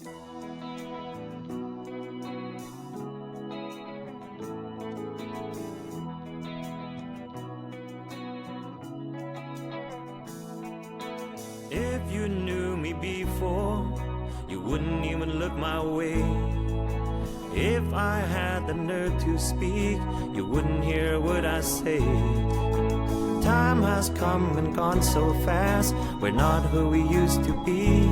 If you knew me before, you wouldn't even look my way. If I had the nerve to speak, you wouldn't hear what I say. Time has come and gone so fast, we're not who we used to be.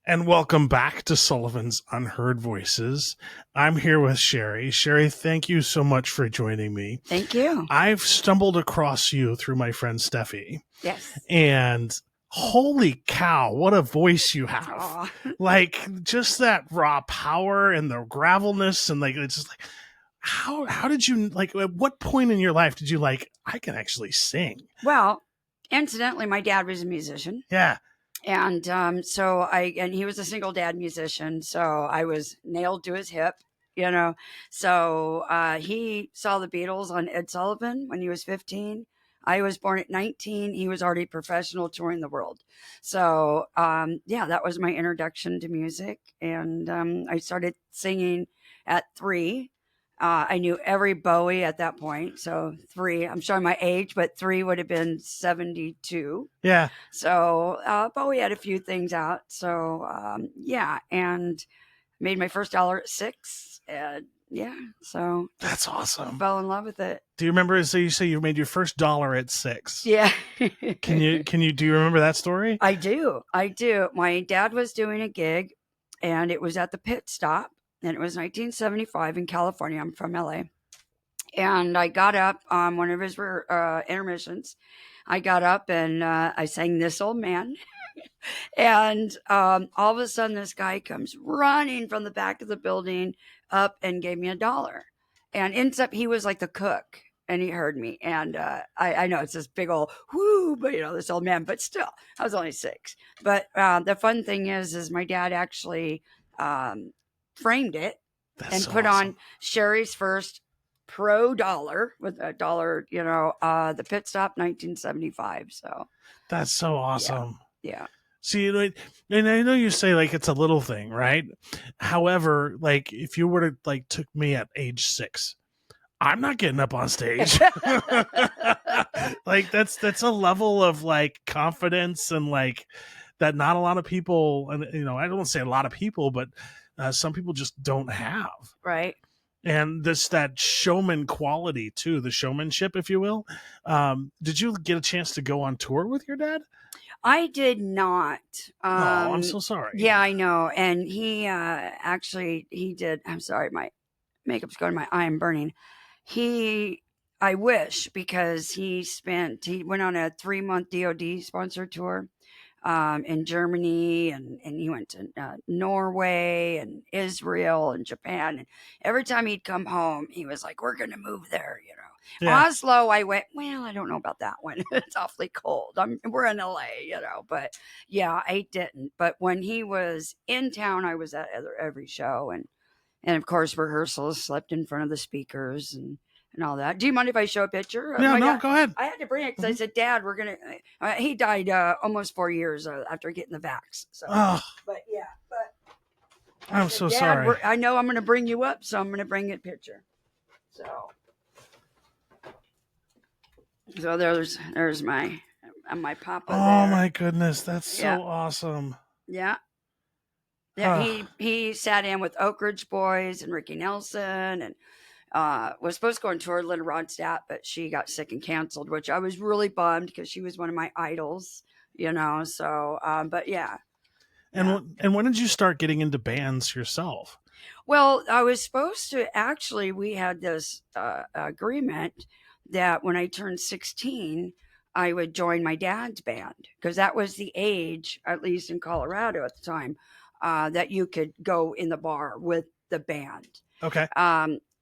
And welcome back to Sullivan's Unheard Voices. I'm here with Sherri. Sherri, thank you so much for joining me. Thank you. I've stumbled across you through my friend Steffi. Yes. And holy cow, what a voice you have. Aww. Like, just that raw power and the gravelness, and like, it's just like, how did you, like, at what point in your life did you like, I can actually sing? Well, incidentally, my dad was a musician. Yeah. And and he was a single dad musician. So I was nailed to his hip, you know. So he saw the Beatles on Ed Sullivan when he was 15. I was born at 19. He was already professional touring the world. So, that was my introduction to music. And I started singing at 3. I knew every Bowie at that point. So 3, I'm showing my age, but 3 would have been 72. Yeah. So Bowie had a few things out. So, and made my first dollar at 6. So that's awesome. Fell in love with it. Do you remember? So you say you made your first dollar at 6. Yeah. Do you remember that story? I do. My dad was doing a gig, and it was at the Pit Stop, and it was 1975 in California. I'm from LA. And I got up on one of his intermissions. I got up and I sang This Old Man. And all of a sudden, this guy comes running from the back of the building up and gave me $1. And ends up, he was like the cook, and he heard me. And I know it's this big old whoo, but this old man, but still, I was only 6. But the fun thing is my dad actually framed it. That's and so put awesome. On Sherri's first pro dollar with $1, the Pit Stop 1975. So that's so awesome. Yeah. See, like, and I know you say like it's a little thing, right? However, like if you were to like took me at age 6, I'm not getting up on stage. Like that's a level of like confidence and like that not a lot of people, and I don't want to say a lot of people, but some people just don't have. Right. And that showman quality too, the showmanship, if you will. Did you get a chance to go on tour with your dad? I did not. I'm so sorry. Yeah, I know. And he he did. I'm sorry, my makeup's going to my eye. I'm burning. I wish, because he went on a 3-month DOD sponsored tour in Germany, and he went to Norway and Israel and Japan. And every time he'd come home, he was like, we're going to move there, Yeah. Oslo, I went, well, I don't know about that one. It's awfully cold. We're in LA, but yeah, I didn't. But when he was in town, I was at every show, and of course rehearsals, slept in front of the speakers and all that. Do you mind if I show a picture? Yeah, no, go ahead. I had to bring it because I said, Dad, we're going to, he died almost 4 years after getting the vax. So, I'm so sorry. I know I'm going to bring you up, so I'm going to bring a picture. So there's my papa. Oh there. My goodness, that's so awesome. Yeah. Yeah, he sat in with Oak Ridge Boys and Ricky Nelson, and was supposed to go on tour with Linda Ronstadt, but she got sick and canceled, which I was really bummed because she was one of my idols, so but yeah. And when did you start getting into bands yourself? Well, I was supposed to, actually, we had this agreement that when I turned 16, I would join my dad's band, because that was the age, at least in Colorado at the time, that you could go in the bar with the band. Okay.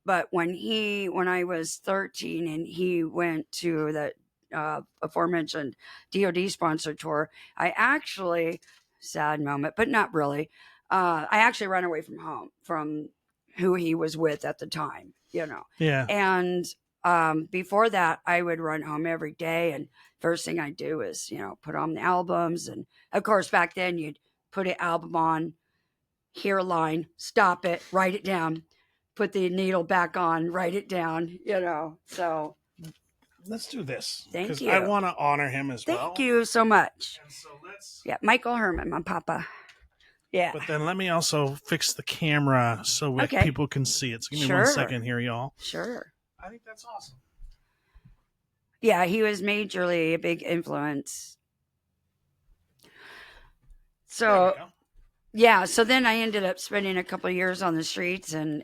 But when I was 13 and he went to the aforementioned DOD sponsored tour, I actually, sad moment, but not really, I actually ran away from home, from who he was with at the time, Yeah. And before that, I would run home every day, and first thing I do is, put on the albums. And of course, back then you'd put an album on, hear a line, stop it, write it down, put the needle back on, write it down, so. Let's do this. Thank Because you. I want to honor him as well. Thank you so much. And so let's. Yeah, Michael Herman, my papa. Yeah. But then let me also fix the camera so Okay. people can see it. So give me Sure. 1 second here, y'all. Sure. I think that's awesome. Yeah, he was majorly a big influence. There So we go. yeah, so then I ended up spending a couple of years on the streets and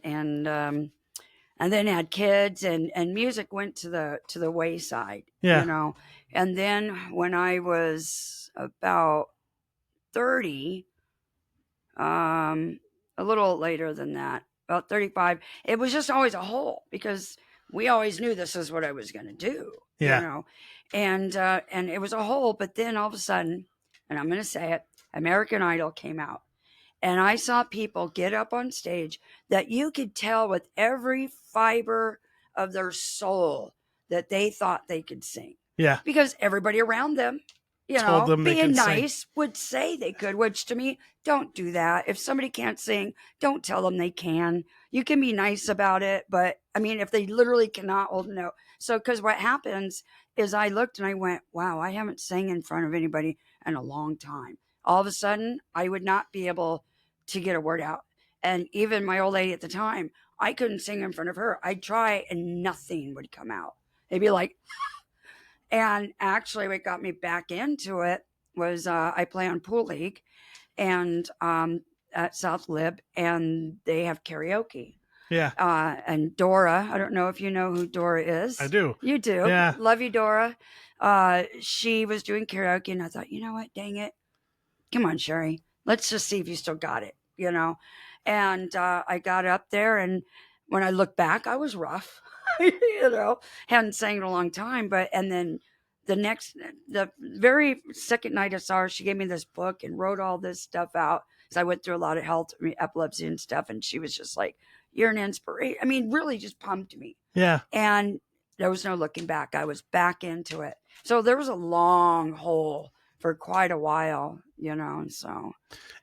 then had kids and music went to the wayside. Yeah. And then when I was about 30, a little later than that, about 35, it was just always a hole because we always knew this is what I was going to do. Yeah. And it was a hole, but then all of a sudden, and I'm going to say it, American Idol came out. And I saw people get up on stage that you could tell with every fiber of their soul that they thought they could sing. Yeah. Because everybody around them, Told them they being could sing. nice, would say they could, which to me, don't do that. If somebody can't sing, don't tell them they can. You can be nice about it, but I mean, if they literally cannot hold a note. So, because what happens is I looked and I went, wow, I haven't sang in front of anybody in a long time. All of a sudden, I would not be able to get a word out. And even my old lady at the time, I couldn't sing in front of her. I'd try and nothing would come out. They'd be like, and actually what got me back into it was I play on Pool League and at South Lib, and they have karaoke. Yeah. And Dora, I don't know if you know who Dora is. I do. You do. Yeah. Love you, Dora. She was doing karaoke, and I thought, you know what? Dang it. Come on, Sherri. Let's just see if you still got it, And I got up there, and when I look back, I was rough, hadn't sang in a long time. And then the very second night I saw her, she gave me this book and wrote all this stuff out. So I went through a lot of health, epilepsy and stuff. And she was just like, you're an inspiration. I mean, really just pumped me. Yeah. And there was no looking back. I was back into it. So there was a long hole for quite a while, and so.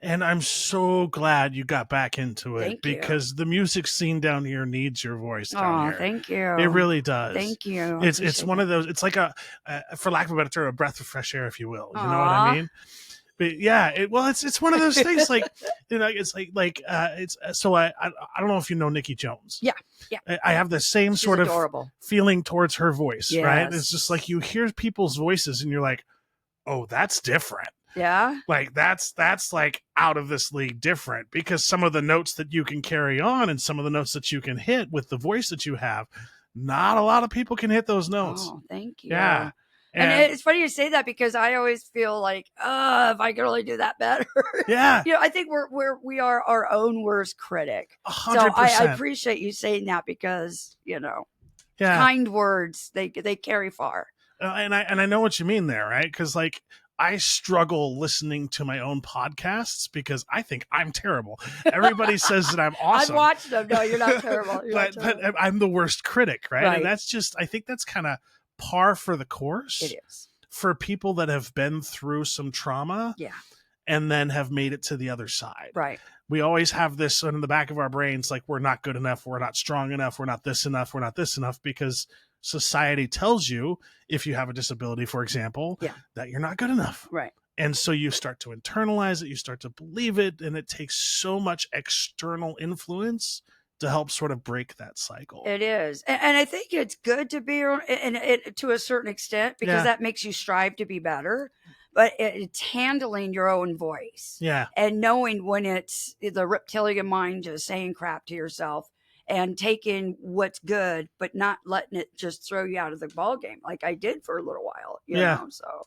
And I'm so glad you got back into it. Thank you. Because the music scene down here needs your voice down here. Thank you. It really does. Thank you. It's one of those, it's like for lack of a better term, a breath of fresh air, if you will. You know what I mean? But yeah, it's one of those things like, it's so I don't know if you know Nikki Jones. Yeah. I have the same She's sort adorable. of feeling towards her voice, right? Yes. It's just like you hear people's voices and you're like, oh, that's different. Yeah. Like that's like out of this league different, because some of the notes that you can carry on and some of the notes that you can hit with the voice that you have, not a lot of people can hit those notes. Oh, thank you. Yeah. And it's funny you say that because I always feel like, if I could only do that better. Yeah. I think we are our own worst critic. 100%. So I appreciate you saying that because, kind words, they carry far. And I know what you mean there, right? Because like I struggle listening to my own podcasts because I think I'm terrible. Everybody says that I'm awesome. I've watched them. No, you're not terrible. But I'm the worst critic, right? And that's just, I think that's kind of par for the course. It is. For people that have been through some trauma. Yeah. And then have made it to the other side. Right. We always have this in the back of our brains, like we're not good enough, we're not strong enough, we're not this enough, we're not this enough, because society tells you, if you have a disability, for example, that you're not good enough. Right. And so you start to internalize it, you start to believe it, and it takes so much external influence to help sort of break that cycle. It is. And I think it's good to be to a certain extent, because that makes you strive to be better. But it's handling your own voice. Yeah. And knowing when it's the reptilian mind just saying crap to yourself and taking what's good, but not letting it just throw you out of the ball game like I did for a little while. You know? So,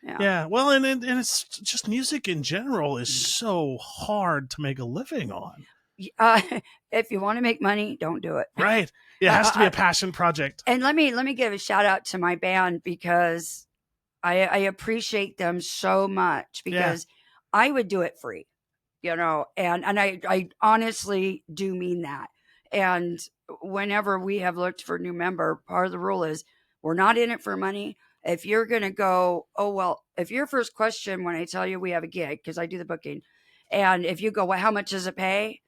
yeah. Well, and it's just music in general is so hard to make a living on. If you want to make money, don't do it. Right. It has to be a passion project. And let me give a shout out to my band, because I appreciate them so much, because I would do it free, and I honestly do mean that. And whenever we have looked for a new member, part of the rule is we're not in it for money. If you're going to go, oh, well, if your first question when I tell you we have a gig, because I do the booking, and if you go, well, how much does it pay?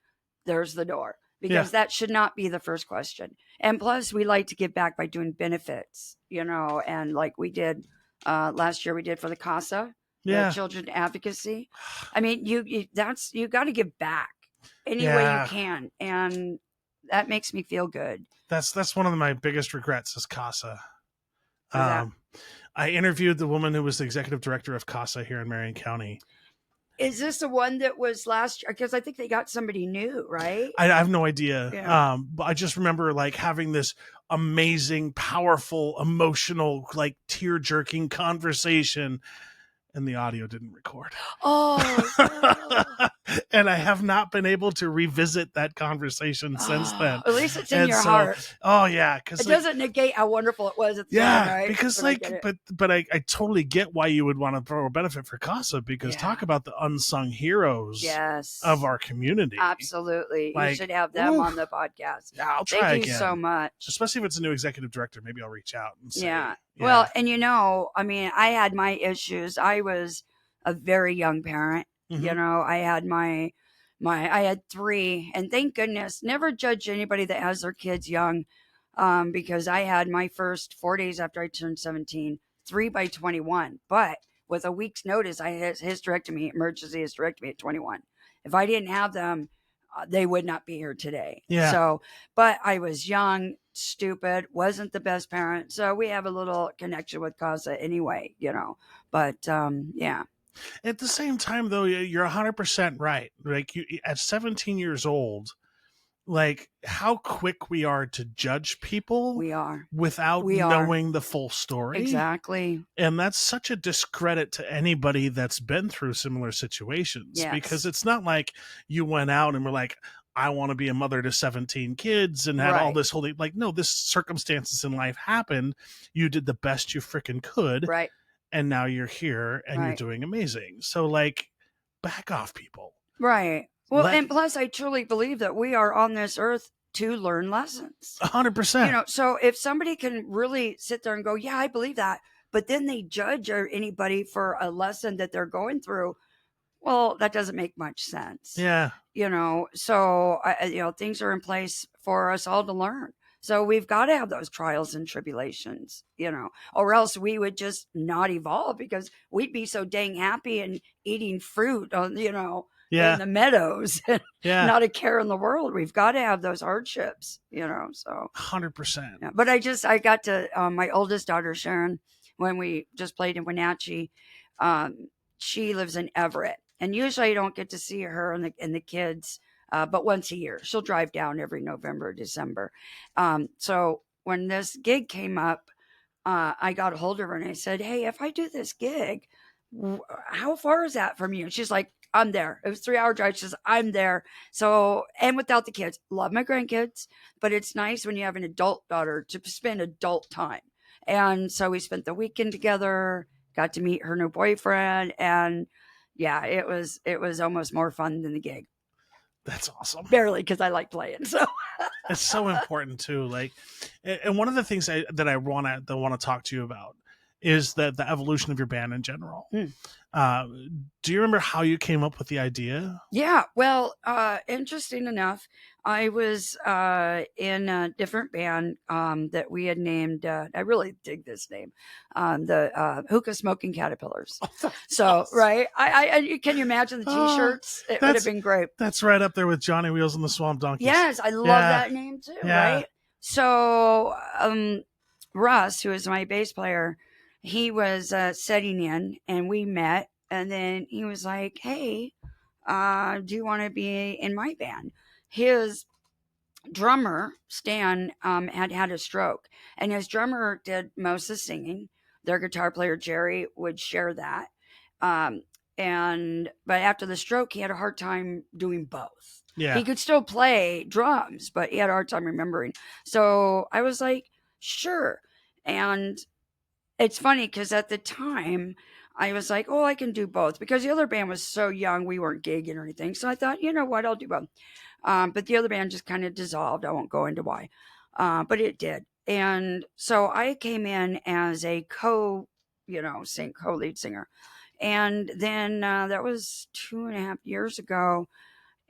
There's the door. Because that should not be the first question. And plus, we like to give back by doing benefits, and like we did last year, we did for the CASA, the Children Advocacy. I mean, you got to give back any way you can. And that makes me feel good. That's one of my biggest regrets is CASA. I interviewed the woman who was the executive director of CASA here in Marion County. Is this the one that was last year? Because I think they got somebody new, right? I have no idea. Yeah. But I just remember like having this amazing, powerful, emotional, like tear-jerking conversation, and the audio didn't record. Oh, no. And I have not been able to revisit that conversation since then. At least it's in your heart. Oh yeah, because it doesn't negate how wonderful it was at the time, right? Because but I totally get why you would want to throw a benefit for CASA, because talk about the unsung heroes of our community. Absolutely. You should have them on the podcast. I'll try Thank again. you so much. Especially if it's a new executive director, maybe I'll reach out and say. Yeah. Well, and I mean, I had my issues. I was a very young parent. Mm-hmm. I had I had 3, and thank goodness, never judge anybody that has their kids young, because I had my first 4 days after I turned 17, 3 by 21, but with a week's notice, I had emergency hysterectomy at 21. If I didn't have them, they would not be here today. Yeah. So, but I was young, stupid, wasn't the best parent. So we have a little connection with CASA anyway, but yeah. At the same time, though, you're 100% right. Like at 17 years old, like how quick we are to judge people. We are. Without knowing the full story. Exactly. And that's such a discredit to anybody that's been through similar situations. Yes. Because it's not like you went out and were like, I want to be a mother to 17 kids and had all this whole thing. Like, no, this circumstances in life happened. You did the best you freaking could. Right. And now you're here and you're doing amazing. So like, back off, people. Right. Well, and plus I truly believe that we are on this earth to learn lessons. 100%. So if somebody can really sit there and go, yeah, I believe that, but then they judge anybody for a lesson that they're going through, well, that doesn't make much sense. Yeah. So things are in place for us all to learn. So we've got to have those trials and tribulations, or else we would just not evolve, because we'd be so dang happy and eating fruit on, in the meadows, and not a care in the world. We've got to have those hardships, so 100%. Yeah. But I got to, my oldest daughter, Sharon, when we just played in Wenatchee, she lives in Everett, and usually I don't get to see her and the kids, but once a year. She'll drive down every November, December. So when this gig came up, I got a hold of her and I said, hey, if I do this gig, how far is that from you? And she's like, I'm there. It was a 3-hour drive. She says, I'm there. So, and without the kids, love my grandkids, but it's nice when you have an adult daughter to spend adult time. And so we spent the weekend together, got to meet her new boyfriend. And yeah, it was almost more fun than the gig. That's awesome. Barely, because I like playing. So it's so important too. Like, and one of the things that I want to talk to you about is the evolution of your band in general. Do you remember how you came up with the idea? Yeah. Well, interesting enough, I was in a different band that we had named, I really dig this name, the Hookah Smoking Caterpillars. Oh, so, awesome. Right. Can you imagine the T-shirts? It would have been great. That's right up there with Johnny Wheels and the Swamp Donkeys. Yes. I love that name too. Yeah. Right. So Russ, who is my bass player, he was setting in, and we met, and then he was like, hey, do you want to be in my band? His drummer, Stan, had a stroke, and his drummer did most of the singing. Their guitar player, Jerry, would share that. But after the stroke, he had a hard time doing both. Yeah. He could still play drums, but he had a hard time remembering. So I was like, sure. And it's funny because at the time I was like, oh, I can do both, because the other band was so young. We weren't gigging or anything. So I thought, you know what, I'll do both. But the other band just kind of dissolved. I won't go into why. But it did. And so I came in as a co-lead singer. And then that was 2.5 years ago.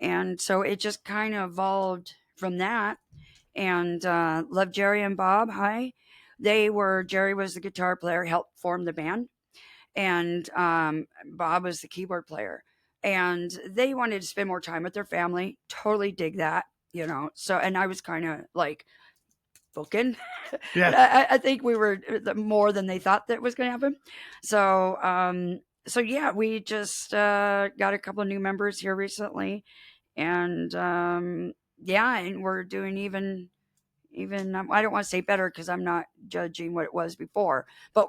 And so it just kind of evolved from that. And love Jerry and Bob. Hi. Jerry was the guitar player, helped form the band. And Bob was the keyboard player. And they wanted to spend more time with their family. Totally dig that, So, and I was kind of like, booking. Yeah. I think we were more than they thought that was going to happen. So yeah, we just got a couple of new members here recently, and yeah, and we're doing even. I don't want to say better because I'm not judging what it was before, but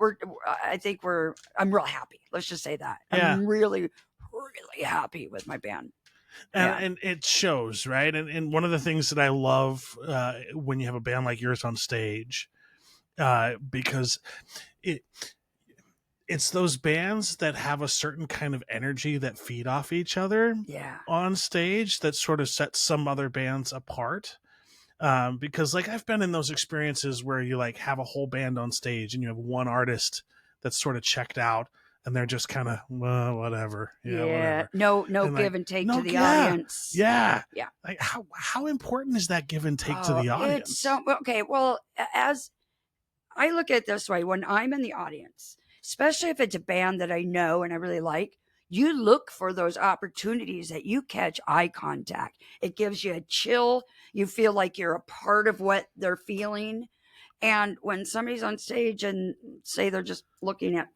I'm real happy. Let's just say that. Yeah. I'm really, really happy with my band. And it shows, right? And one of the things that I love when you have a band like yours on stage, because it's those bands that have a certain kind of energy that feed off each other on stage that sort of sets some other bands apart. Because like I've been in those experiences where you like have a whole band on stage and you have one artist that's sort of checked out and they're just kind of whatever. Whatever. No And, give and take to the audience. Yeah. Yeah. Like how important is that give and take to the audience? It's so okay. Well, as I look at it this way, when I'm in the audience, especially if it's a band that I know and I really like, you look for those opportunities that you catch eye contact. It gives you a chill. You feel like you're a part of what they're feeling. And when somebody's on stage and say they're just looking at,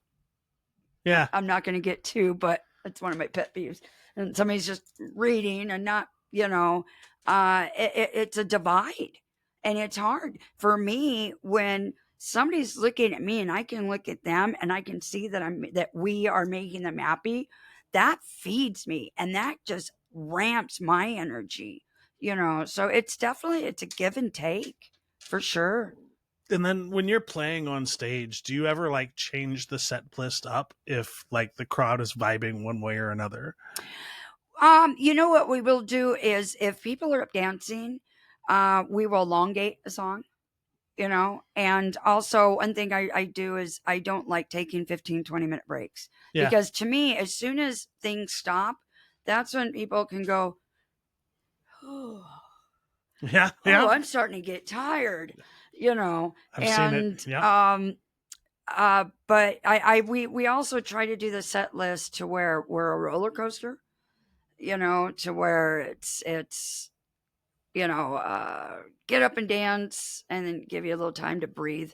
I'm not going to get to, but it's one of my pet peeves. And somebody's just reading and not, it's a divide. And it's hard for me when somebody's looking at me and I can look at them and I can see that we are making them happy. That feeds me and that just ramps my energy, so it's a give and take for sure. And then when you're playing on stage, do you ever like change the set list up if like the crowd is vibing one way or another? What we will do is if people are up dancing, we will elongate a song. And also one thing I do is I don't like taking 15, 20-minute breaks because to me, as soon as things stop, that's when people can go, oh, I'm starting to get tired, I've seen it. But we also try to do the set list to where we're a roller coaster, to where it's, get up and dance and then give you a little time to breathe,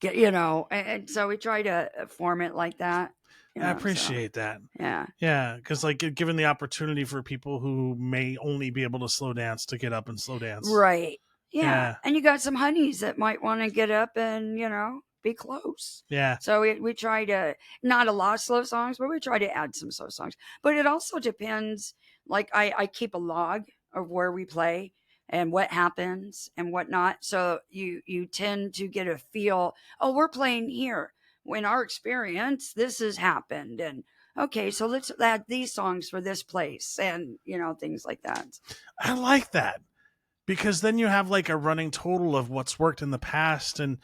and so we try to form it like that. I appreciate that. Yeah. Yeah. Cause like given the opportunity for people who may only be able to slow dance to get up and slow dance. Right. Yeah. And you got some honeys that might want to get up and, be close. Yeah. So we try to, not a lot of slow songs, but we try to add some slow songs. But it also depends. Like I keep a log of where we play and what happens and whatnot. So you tend to get a feel, we're playing here. In our experience, this has happened. And okay, so let's add these songs for this place and, things like that. I like that because then you have like a running total of what's worked in the past and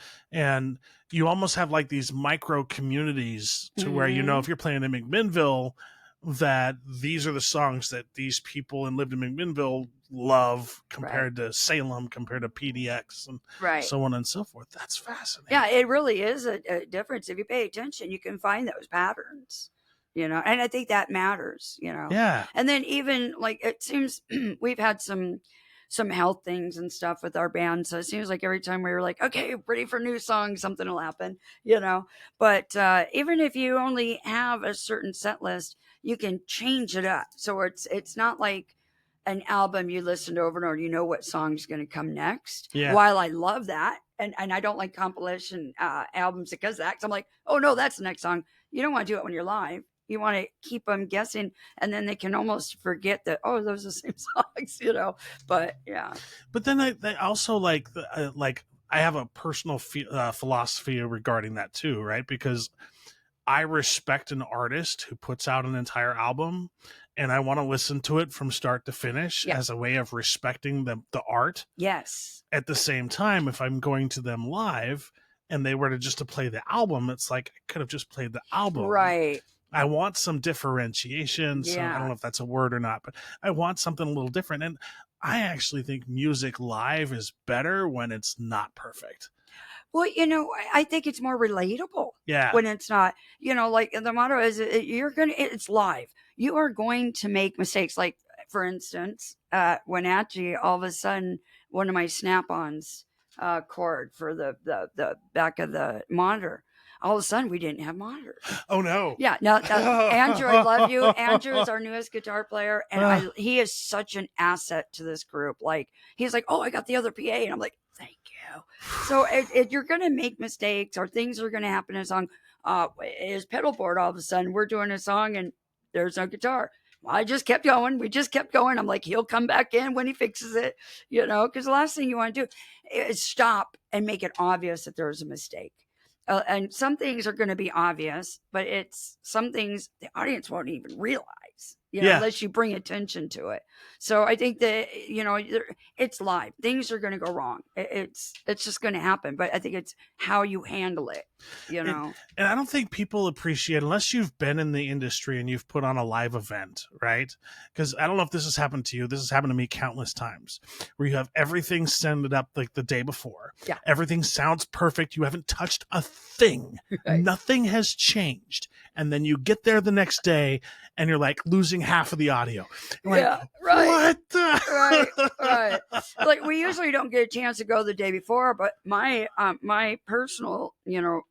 you almost have like these micro communities to where, if you're playing in McMinnville, that these are the songs that these people that lived in McMinnville love compared to Salem, compared to PDX, and so on and so forth. That's fascinating. Yeah, it really is a difference. If you pay attention, you can find those patterns, and I think that matters, Yeah. And then even like it seems we've had some health things and stuff with our band. So it seems like every time we were like, okay, ready for new songs, something will happen, But even if you only have a certain set list, you can change it up. So it's not like an album you listen to over and over, what song's going to come next. Yeah. While I love that, and I don't like compilation albums because of that. 'Cause I'm like, oh no, that's the next song. You don't want to do it when you're live. You want to keep them guessing, and then they can almost forget that, those are the same songs, But yeah. But then I also like I have a personal philosophy regarding that too, right? Because I respect an artist who puts out an entire album and I want to listen to it from start to finish as a way of respecting the art. Yes. At the same time, if I'm going to them live and they were to play the album, it's like I could have just played the album. Right. I want some differentiation. So I don't know if that's a word or not, but I want something a little different. And I actually think music live is better when it's not perfect. Well, I think it's more relatable. Yeah. When it's not, like the motto is it's live. You are going to make mistakes. Like, for instance, when Atchie, all of a sudden, one of my snap-ons cord for the back of the monitor, all of a sudden we didn't have monitors. Oh no. Yeah. No, Andrew, I love you. Andrew is our newest guitar player, and he is such an asset to this group. Like, he's like, oh, I got the other PA, and I'm like, thank you. So you're going to make mistakes, or things are going to happen in a song. His pedal board, all of a sudden, we're doing a song and there's no guitar. Well, I just kept going. We just kept going. I'm like, he'll come back in when he fixes it, because the last thing you want to do is stop and make it obvious that there's a mistake. And some things are going to be obvious, but some things the audience won't even realize, unless you bring attention to it. So I think that, it's live. Things are going to go wrong. It's just going to happen. But I think it's how you handle it, And I don't think people appreciate, unless you've been in the industry and you've put on a live event, right? Because I don't know if this has happened to you. This has happened to me countless times, where you have everything sended up like the day before. Yeah. Everything sounds perfect. You haven't touched a thing. Right. Nothing has changed. And then you get there the next day and you're like losing half of the audio. You're yeah, like, right. What the? Right. Like, we usually don't get a chance to go the day before, but my personal,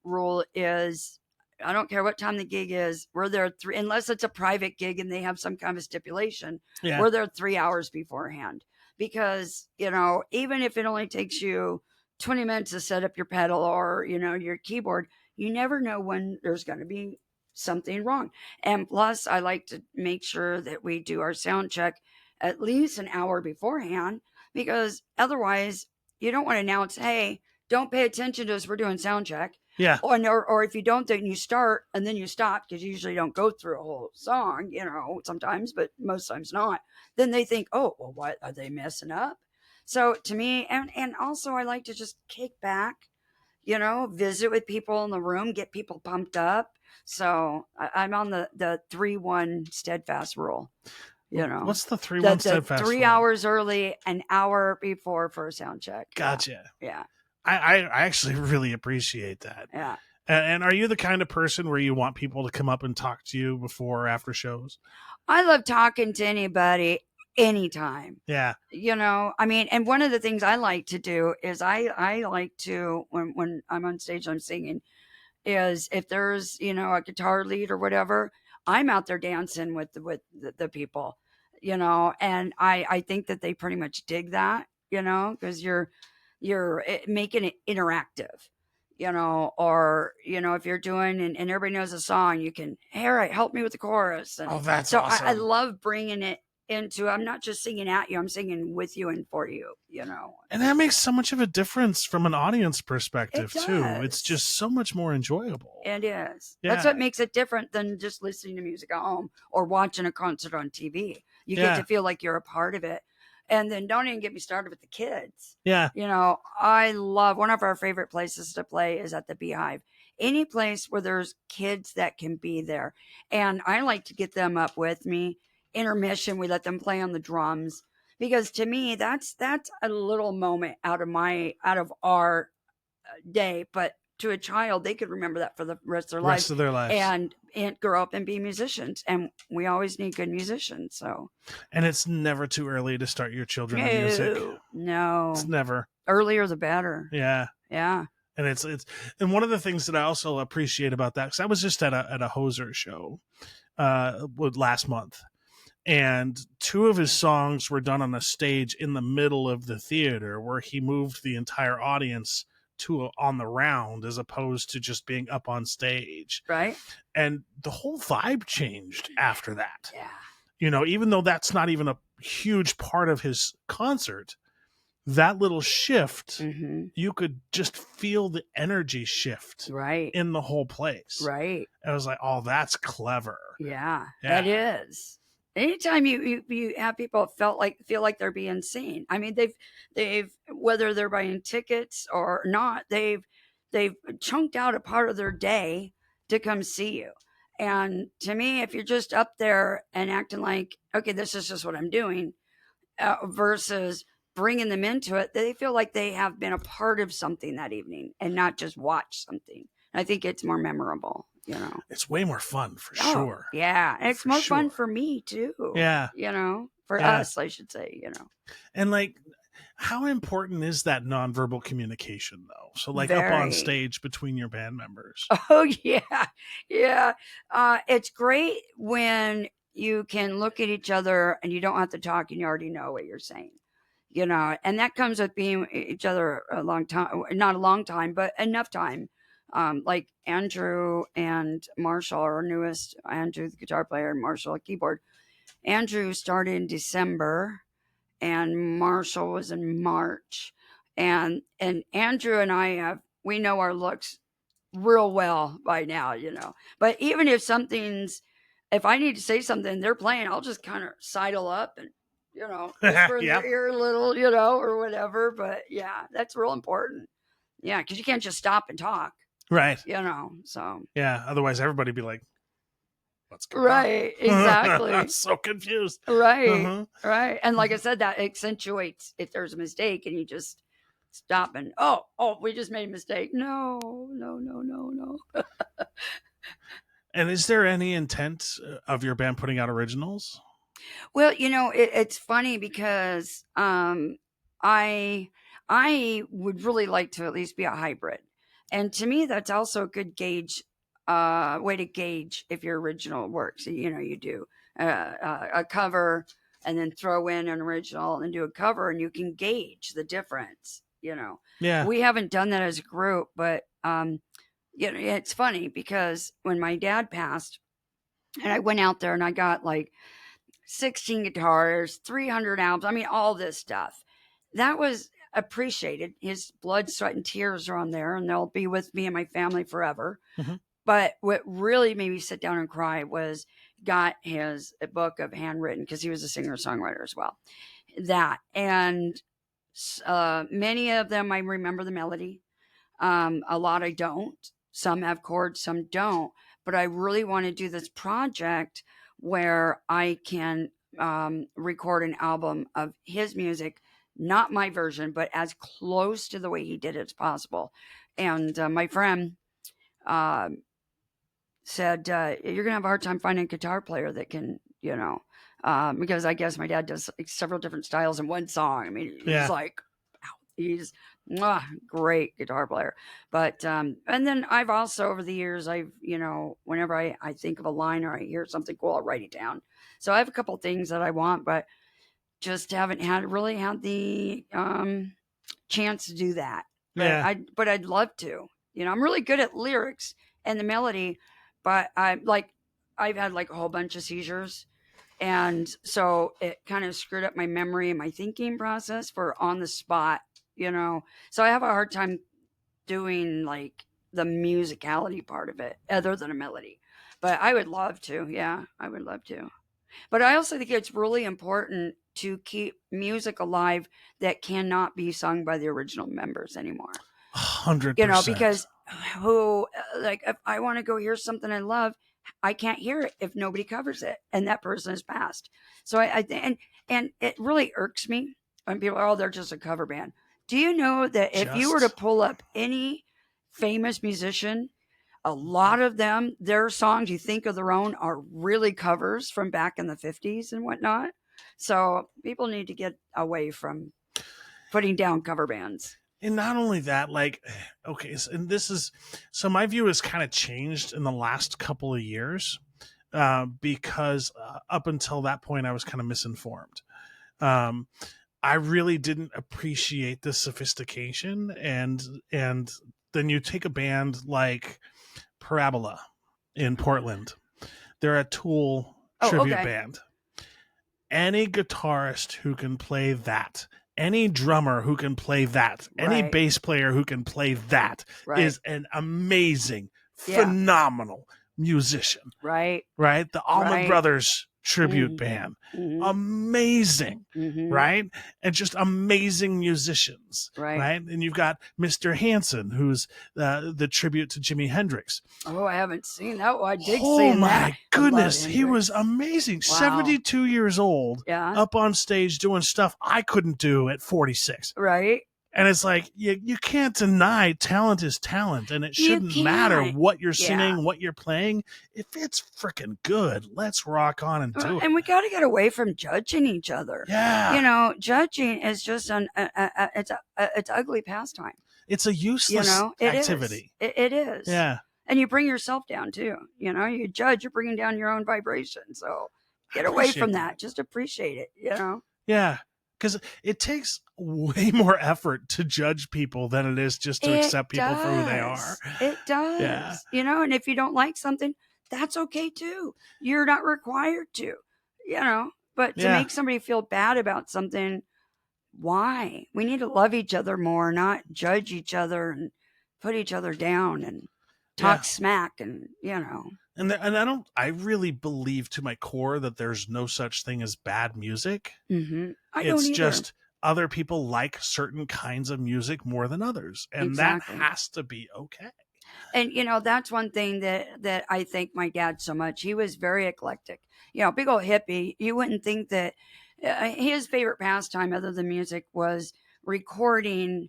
rule is, I don't care what time the gig is. We're there unless it's a private gig and they have some kind of stipulation. Yeah. We're there 3 hours beforehand, because, even if it only takes you 20 minutes to set up your pedal or, your keyboard, you never know when there's going to be something wrong. And plus, I like to make sure that we do our sound check at least an hour beforehand, because otherwise you don't want to announce, hey, don't pay attention to us, we're doing sound check. Yeah. Or if you don't, then you start and then you stop, because you usually don't go through a whole song, sometimes, but most times not. Then they think, oh, well, what are they messing up? So to me, and also I like to just kick back, visit with people in the room, get people pumped up. So I'm on the 3-1 steadfast rule. What's the 3-1 steadfast? 3 hours early, an hour before for a sound check. Gotcha. Yeah. I actually really appreciate that. Yeah. And are you the kind of person where you want people to come up and talk to you before or after shows? I love talking to anybody anytime. Yeah. And one of the things I like to do is I like to, when I'm on stage, I'm singing, is if there's, a guitar lead or whatever, I'm out there dancing with the people, and I think that they pretty much dig that, because you're making it interactive, or, if you're doing, and everybody knows a song, you can, hey, all right, help me with the chorus. And that's so awesome. I love bringing it into, I'm not just singing at you, I'm singing with you and for you, And that makes so much of a difference from an audience perspective too. Does. It's just so much more enjoyable. It is. Yeah. That's what makes it different than just listening to music at home or watching a concert on TV. You get to feel like you're a part of it. And then don't even get me started with the kids. Yeah. I love, one of our favorite places to play is at the Beehive. Any place where there's kids that can be there. And I like to get them up with me. Intermission, we let them play on the drums, because to me that's a little moment out of our day, but to a child, they could remember that for the rest of their lives and grow up and be musicians, and we always need good musicians. So, and it's never too early to start your children in music. No, it's never. Earlier the better. Yeah. And it's and one of the things that I also appreciate about that, because I was just at a Hoser show last month. And 2 of his songs were done on a stage in the middle of the theater, where he moved the entire audience to on the round as opposed to just being up on stage. Right. And the whole vibe changed after that. Yeah. Even though that's not even a huge part of his concert, that little shift, you could just feel the energy shift in the whole place. Right. I was like, oh, that's clever. Yeah. That is. anytime you have people feel like they're being seen. I mean, they've whether they're buying tickets or not, they've chunked out a part of their day to come see you. And to me, if you're just up there and acting like, okay, this is just what I'm doing, versus bringing them into it, they feel like they have been a part of something that evening and not just watch something. I think it's more memorable, you know. It's way more fun for Oh, sure. yeah. And it's For more fun sure. for me too. Yeah. You know, for Yeah. us, I should say, you know. And like, how important is that nonverbal communication though? So like up on Very. stage between your band members. Oh, yeah. Yeah. It's great when you can look at each other and you don't have to talk and you already know what you're saying. You know, and that comes with being each other a long time, not a long time, but enough time. Like Andrew and Marshall, our newest, Andrew, the guitar player, and Marshall, the keyboard. Andrew started in December and Marshall was in March. And Andrew and we know our looks real well by now, you know. But even if I need to say something, they're playing, I'll just kind of sidle up and, you know, whisper in their ear a little, you know, or whatever. But yeah, that's real important. Yeah, because you can't just stop and talk. Right. You know, so. Yeah, otherwise everybody be like, what's going right, on? exactly. I'm so confused. Right, right. And like I said, that accentuates if there's a mistake and you just stop and, oh, we just made a mistake. No. And is there any intent of your band putting out originals? Well, you know, it's funny because I would really like to at least be a hybrid. And to me, that's also a good way to gauge if your original works. You know, you do a cover and then throw in an original and do a cover and you can gauge the difference, you know. Yeah. We haven't done that as a group, but you know, it's funny because when my dad passed and I went out there and I got like 16 guitars, 300 albums, I mean, all this stuff. That was appreciated. His blood, sweat, and tears are on there and they'll be with me and my family forever. Mm-hmm. But what really made me sit down and cry was got his book of handwritten, because he was a singer-songwriter as well. That, and many of them I remember the melody. A lot I don't. Some have chords, some don't. But I really want to do this project where I can record an album of his music, not my version, but as close to the way he did it as possible. And my friend said, you're going to have a hard time finding a guitar player that can, you know, because I guess my dad does like several different styles in one song. I mean, he's like, he's great guitar player. But, and then I've also, over the years, you know, whenever I think of a line or I hear something cool, I'll write it down. So I have a couple things that I want, but just haven't really had the chance to do that. Yeah. But I'd love to. You know, I'm really good at lyrics and the melody, but I've had like a whole bunch of seizures. And so it kind of screwed up my memory and my thinking process for on the spot, you know. So I have a hard time doing like the musicality part of it other than a melody. But I would love to. Yeah, I would love to. But I also think it's really important to keep music alive that cannot be sung by the original members anymore. 100%. You know, because if I want to go hear something I love, I can't hear it if nobody covers it and that person has passed. So and it really irks me when people are, they're just a cover band. Do you know that if you were to pull up any famous musician, a lot of them, their songs you think of their own are really covers from back in the 50s and whatnot. So people need to get away from putting down cover bands. And not only that, like, okay, so my view has kind of changed in the last couple of years because up until that point, I was kind of misinformed. I really didn't appreciate the sophistication, and then you take a band like Parabola in Portland. They're a Tool tribute band. Any guitarist who can play that, any drummer who can play that, any bass player who can play that is an amazing, phenomenal musician. Right. The Allman Brothers tribute band. Mm-hmm. Amazing, Mm-hmm. right? And just amazing musicians, right? And you've got Mr. Hanson, who's the tribute to Jimi Hendrix. Oh, I haven't seen that one. I dig Oh seeing my that. goodness, he was amazing. Wow. 72 years old, Yeah. up on stage doing stuff I couldn't do at 46. Right. And it's like, you can't deny talent is talent, and it shouldn't matter what you're singing, what you're playing. If it's freaking good, let's rock on and do it. And we got to get away from judging each other. Yeah. You know, judging is just it's ugly pastime. It's a useless activity. It is. Yeah. And you bring yourself down too. You know, you judge, you're bringing down your own vibration. So get away from that. Just appreciate it, you know? Yeah. Because it takes way more effort to judge people than it is just to accept people for who they are. It does. Yeah. You know, and if you don't like something, that's okay too. You're not required to, you know, but to make somebody feel bad about something, why? We need to love each other more, not judge each other and put each other down and talk smack and, you know. And I really believe to my core that there's no such thing as bad music. Mm-hmm. It's just other people like certain kinds of music more than others. And that has to be okay. And, you know, that's one thing that I thank my dad so much. He was very eclectic. You know, big old hippie. You wouldn't think that his favorite pastime other than music was recording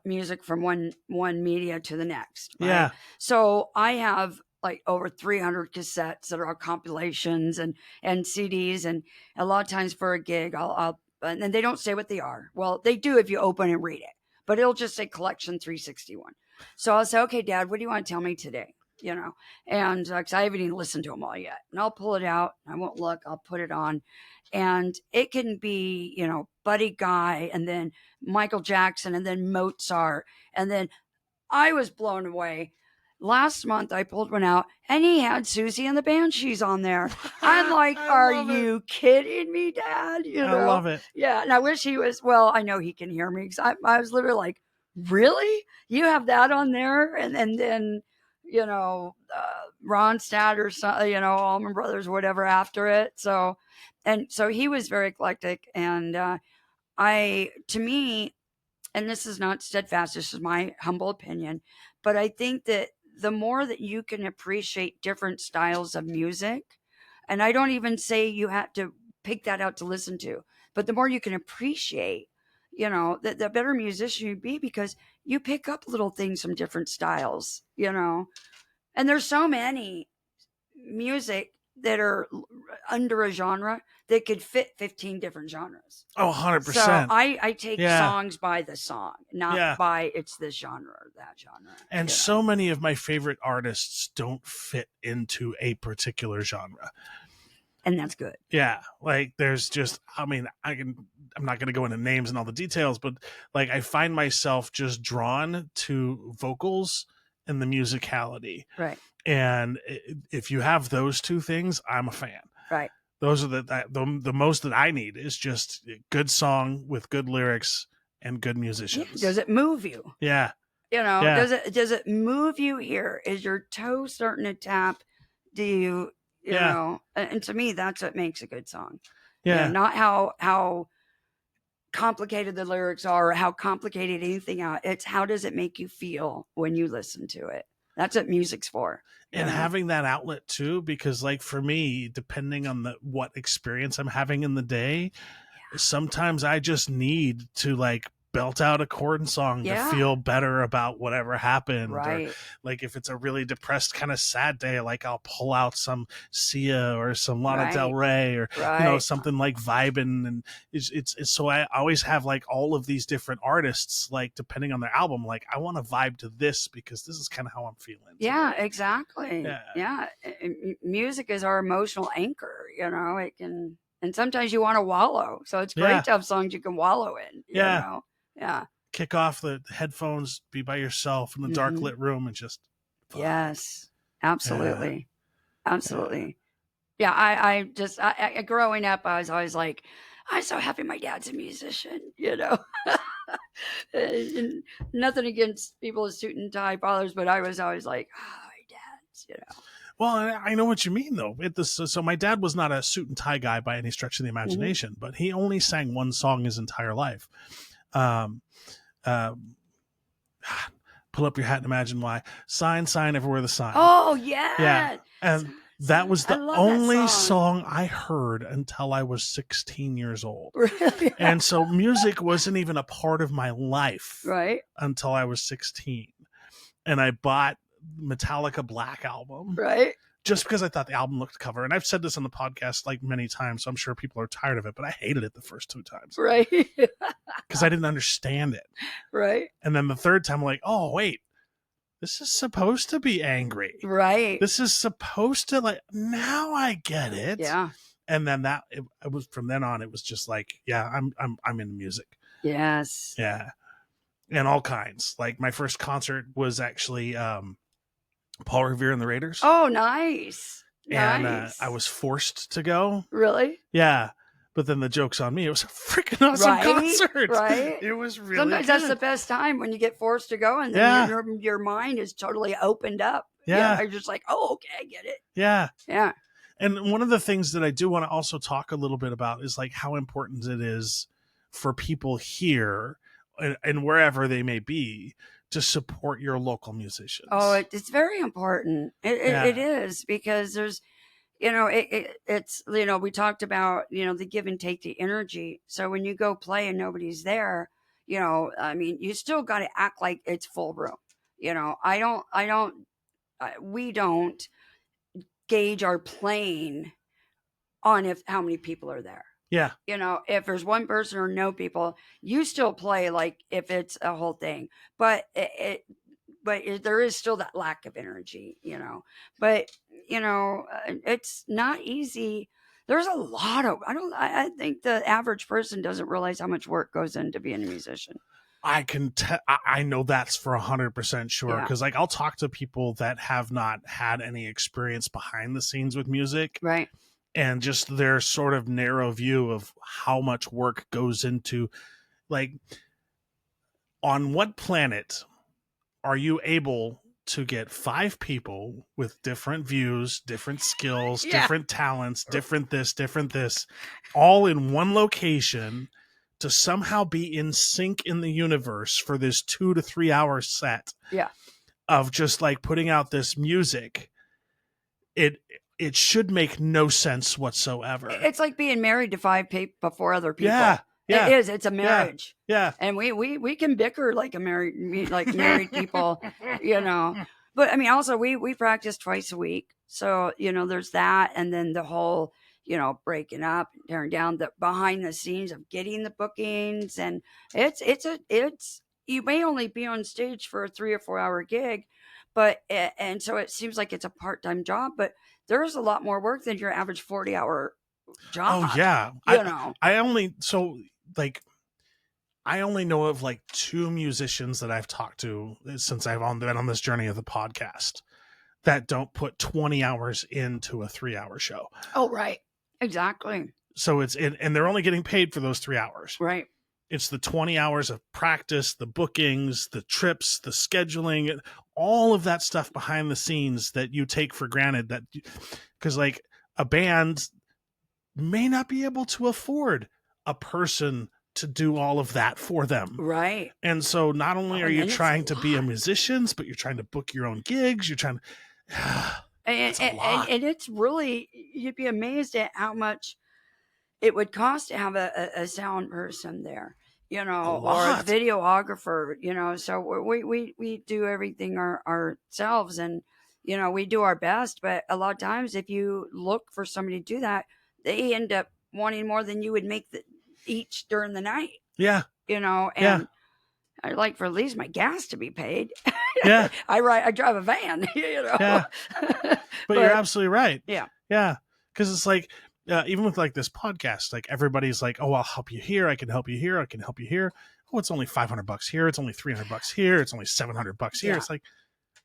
music from one media to the next. Right? Yeah. So I have like over 300 cassettes that are all compilations and CDs. And a lot of times for a gig, I'll and they don't say what they are. Well, they do if you open and read it, but it'll just say collection 361. So I'll say, okay, Dad, what do you want to tell me today? You know, and cause I haven't even listened to them all yet, and I'll pull it out. I won't look, I'll put it on, and it can be, you know, Buddy Guy and then Michael Jackson and then Mozart. And then I was blown away. Last month, I pulled one out, and he had Susie and the Banshees on there. I'm like, are you kidding me, Dad? You know? I love it. Yeah, and I wish he was, well, I know he can hear me, because I was literally like, really? You have that on there? And then, you know, Ronstadt or something, you know, Allman Brothers, whatever after it. So he was very eclectic, and to me, and this is not steadfast, this is my humble opinion, but I think that the more that you can appreciate different styles of music, and I don't even say you have to pick that out to listen to, but the more you can appreciate, you know, the better musician you be, because you pick up little things from different styles, you know. And there's so many music that are under a genre that could fit 15 different genres. Oh, 100%. So I take songs by the song, not by it's this genre or that genre. And so many of my favorite artists don't fit into a particular genre. And that's good. Yeah. Like there's just, I mean, I'm not going to go into names and all the details, but like I find myself just drawn to vocals and the musicality. Right. And if you have those two things, I'm a fan. Right. Those are the most that I need is just a good song with good lyrics and good musicians. Yeah. Does it move you? Yeah. You know, does it move you here? Is your toe starting to tap? Do you know? And to me, that's what makes a good song. Yeah. You know, not how complicated the lyrics are or how complicated anything out. It's how does it make you feel when you listen to it? That's what music's for. And having that outlet too, because like for me, depending on what experience I'm having in the day, sometimes I just need to like belt out a chord song to feel better about whatever happened. Right. Or like if it's a really depressed kind of sad day, like I'll pull out some Sia or some Lana Del Rey or you know, something like Vibin'. And it's so I always have like all of these different artists, like depending on their album, like I want to vibe to this because this is kind of how I'm feeling. Yeah, exactly. Yeah. Music is our emotional anchor, you know. It can, and sometimes you want to wallow, so it's great to have songs you can wallow in, you know. Yeah. Kick off the headphones, be by yourself in the dark lit room and just vibe. Yes, absolutely. Absolutely. Yeah. I just growing up, I was always like, I'm so happy my dad's a musician, you know. And nothing against people with suit and tie fathers, but I was always like, oh, my dad's, you know. Well, I know what you mean, though. So my dad was not a suit and tie guy by any stretch of the imagination, but he only sang one song his entire life. Um, uh, Pull up your hat and imagine why. Sign, sign, everywhere the sign. Oh, yeah. Yeah. And that was the only song. song I heard until I was 16 years old. Really? And so music wasn't even a part of my life Right. until I was 16. And I bought Metallica Black Album. Right. Just because I thought the album looked cover. And I've said this on the podcast like many times, so I'm sure people are tired of it, but I hated it the first 2 times. Right. Because I didn't understand it. Right. And then the third time, I'm like, oh, wait, this is supposed to be angry. Right. This is supposed to, like, now I get it. Yeah. And then it was from then on, it was just like, yeah, I'm into music. Yes. Yeah. And all kinds. Like my first concert was actually Paul Revere and the Raiders. Oh, nice. And Nice. I was forced to go. Really? Yeah. But then the joke's on me. It was a freaking awesome concert. Right. It was really Sometimes good. that's the best time when you get forced to go and then your mind is totally opened up. Yeah. You're just like, oh, okay, I get it. Yeah. Yeah. And one of the things that I do want to also talk a little bit about is like how important it is for people here and wherever they may be to support your local musicians. Oh, it's very important. It is, because there's, it's, we talked about, the give and take, the energy. So when you go play and nobody's there, you still got to act like it's full room. We don't gauge our playing on how many people are there. Yeah. If there's one person or no people, you still play like if it's a whole thing. But there is still that lack of energy, But it's not easy. There's a lot of I think the average person doesn't realize how much work goes into being a musician. I know that's for 100% sure. Yeah. Cause like I'll talk to people that have not had any experience behind the scenes with music. Right. And just their sort of narrow view of how much work goes into, like, on what planet are you able to get 5 people with different views, different skills, different talents, different this, all in one location to somehow be in sync in the universe for this 2 to 3 hour set of just like putting out this music? It should make no sense whatsoever. It's like being married to 5 people, 4 other people. Yeah. It is. It's a marriage. Yeah. And we can bicker like married people, But I mean, also we practice twice a week. So, there's that. And then the whole, breaking up, tearing down, the behind the scenes of getting the bookings. And it's you may only be on stage for a 3 or 4 hour gig, and so it seems like it's a part-time job, but there's a lot more work than your average 40-hour job. Oh yeah. I only know of like 2 musicians that I've talked to since I've been on this journey of the podcast that don't put 20 hours into a 3-hour show. Oh, right. Exactly. So and they're only getting paid for those 3 hours. Right. It's the 20 hours of practice, the bookings, the trips, the scheduling, all of that stuff behind the scenes that you take for granted, because like a band may not be able to afford a person to do all of that for them. Right. And so not only are you trying to be a musician, but you're trying to book your own gigs. You're trying to, and it's really, you'd be amazed at how much it would cost to have a sound person there, or a videographer, so we do everything ourselves, and, we do our best. But a lot of times if you look for somebody to do that, they end up wanting more than you would make each during the night. Yeah. And I'd like for at least my gas to be paid. Yeah. I drive a van, Yeah. But you're absolutely right. Yeah. Yeah. Because it's like, even with like this podcast, like everybody's like, oh, I'll help you here. I can help you here. I can help you here. Oh, it's only $500 here. It's only $300 here. It's only $700 here. Yeah. It's like,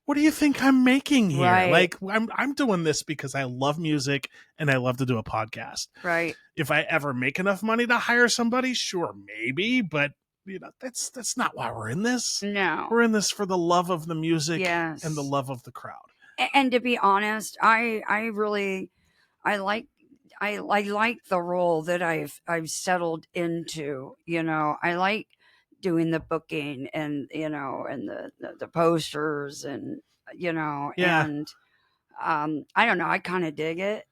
what do you think I'm making here? Right. Like I'm doing this because I love music and I love to do a podcast. Right. If I ever make enough money to hire somebody, sure, maybe, but that's not why we're in this. No. We're in this for the love of the music Yes. and the love of the crowd. And to be honest, I like I like the role that I've settled into. I like doing the booking and and the posters and Yeah. and I don't know, I kind of dig it.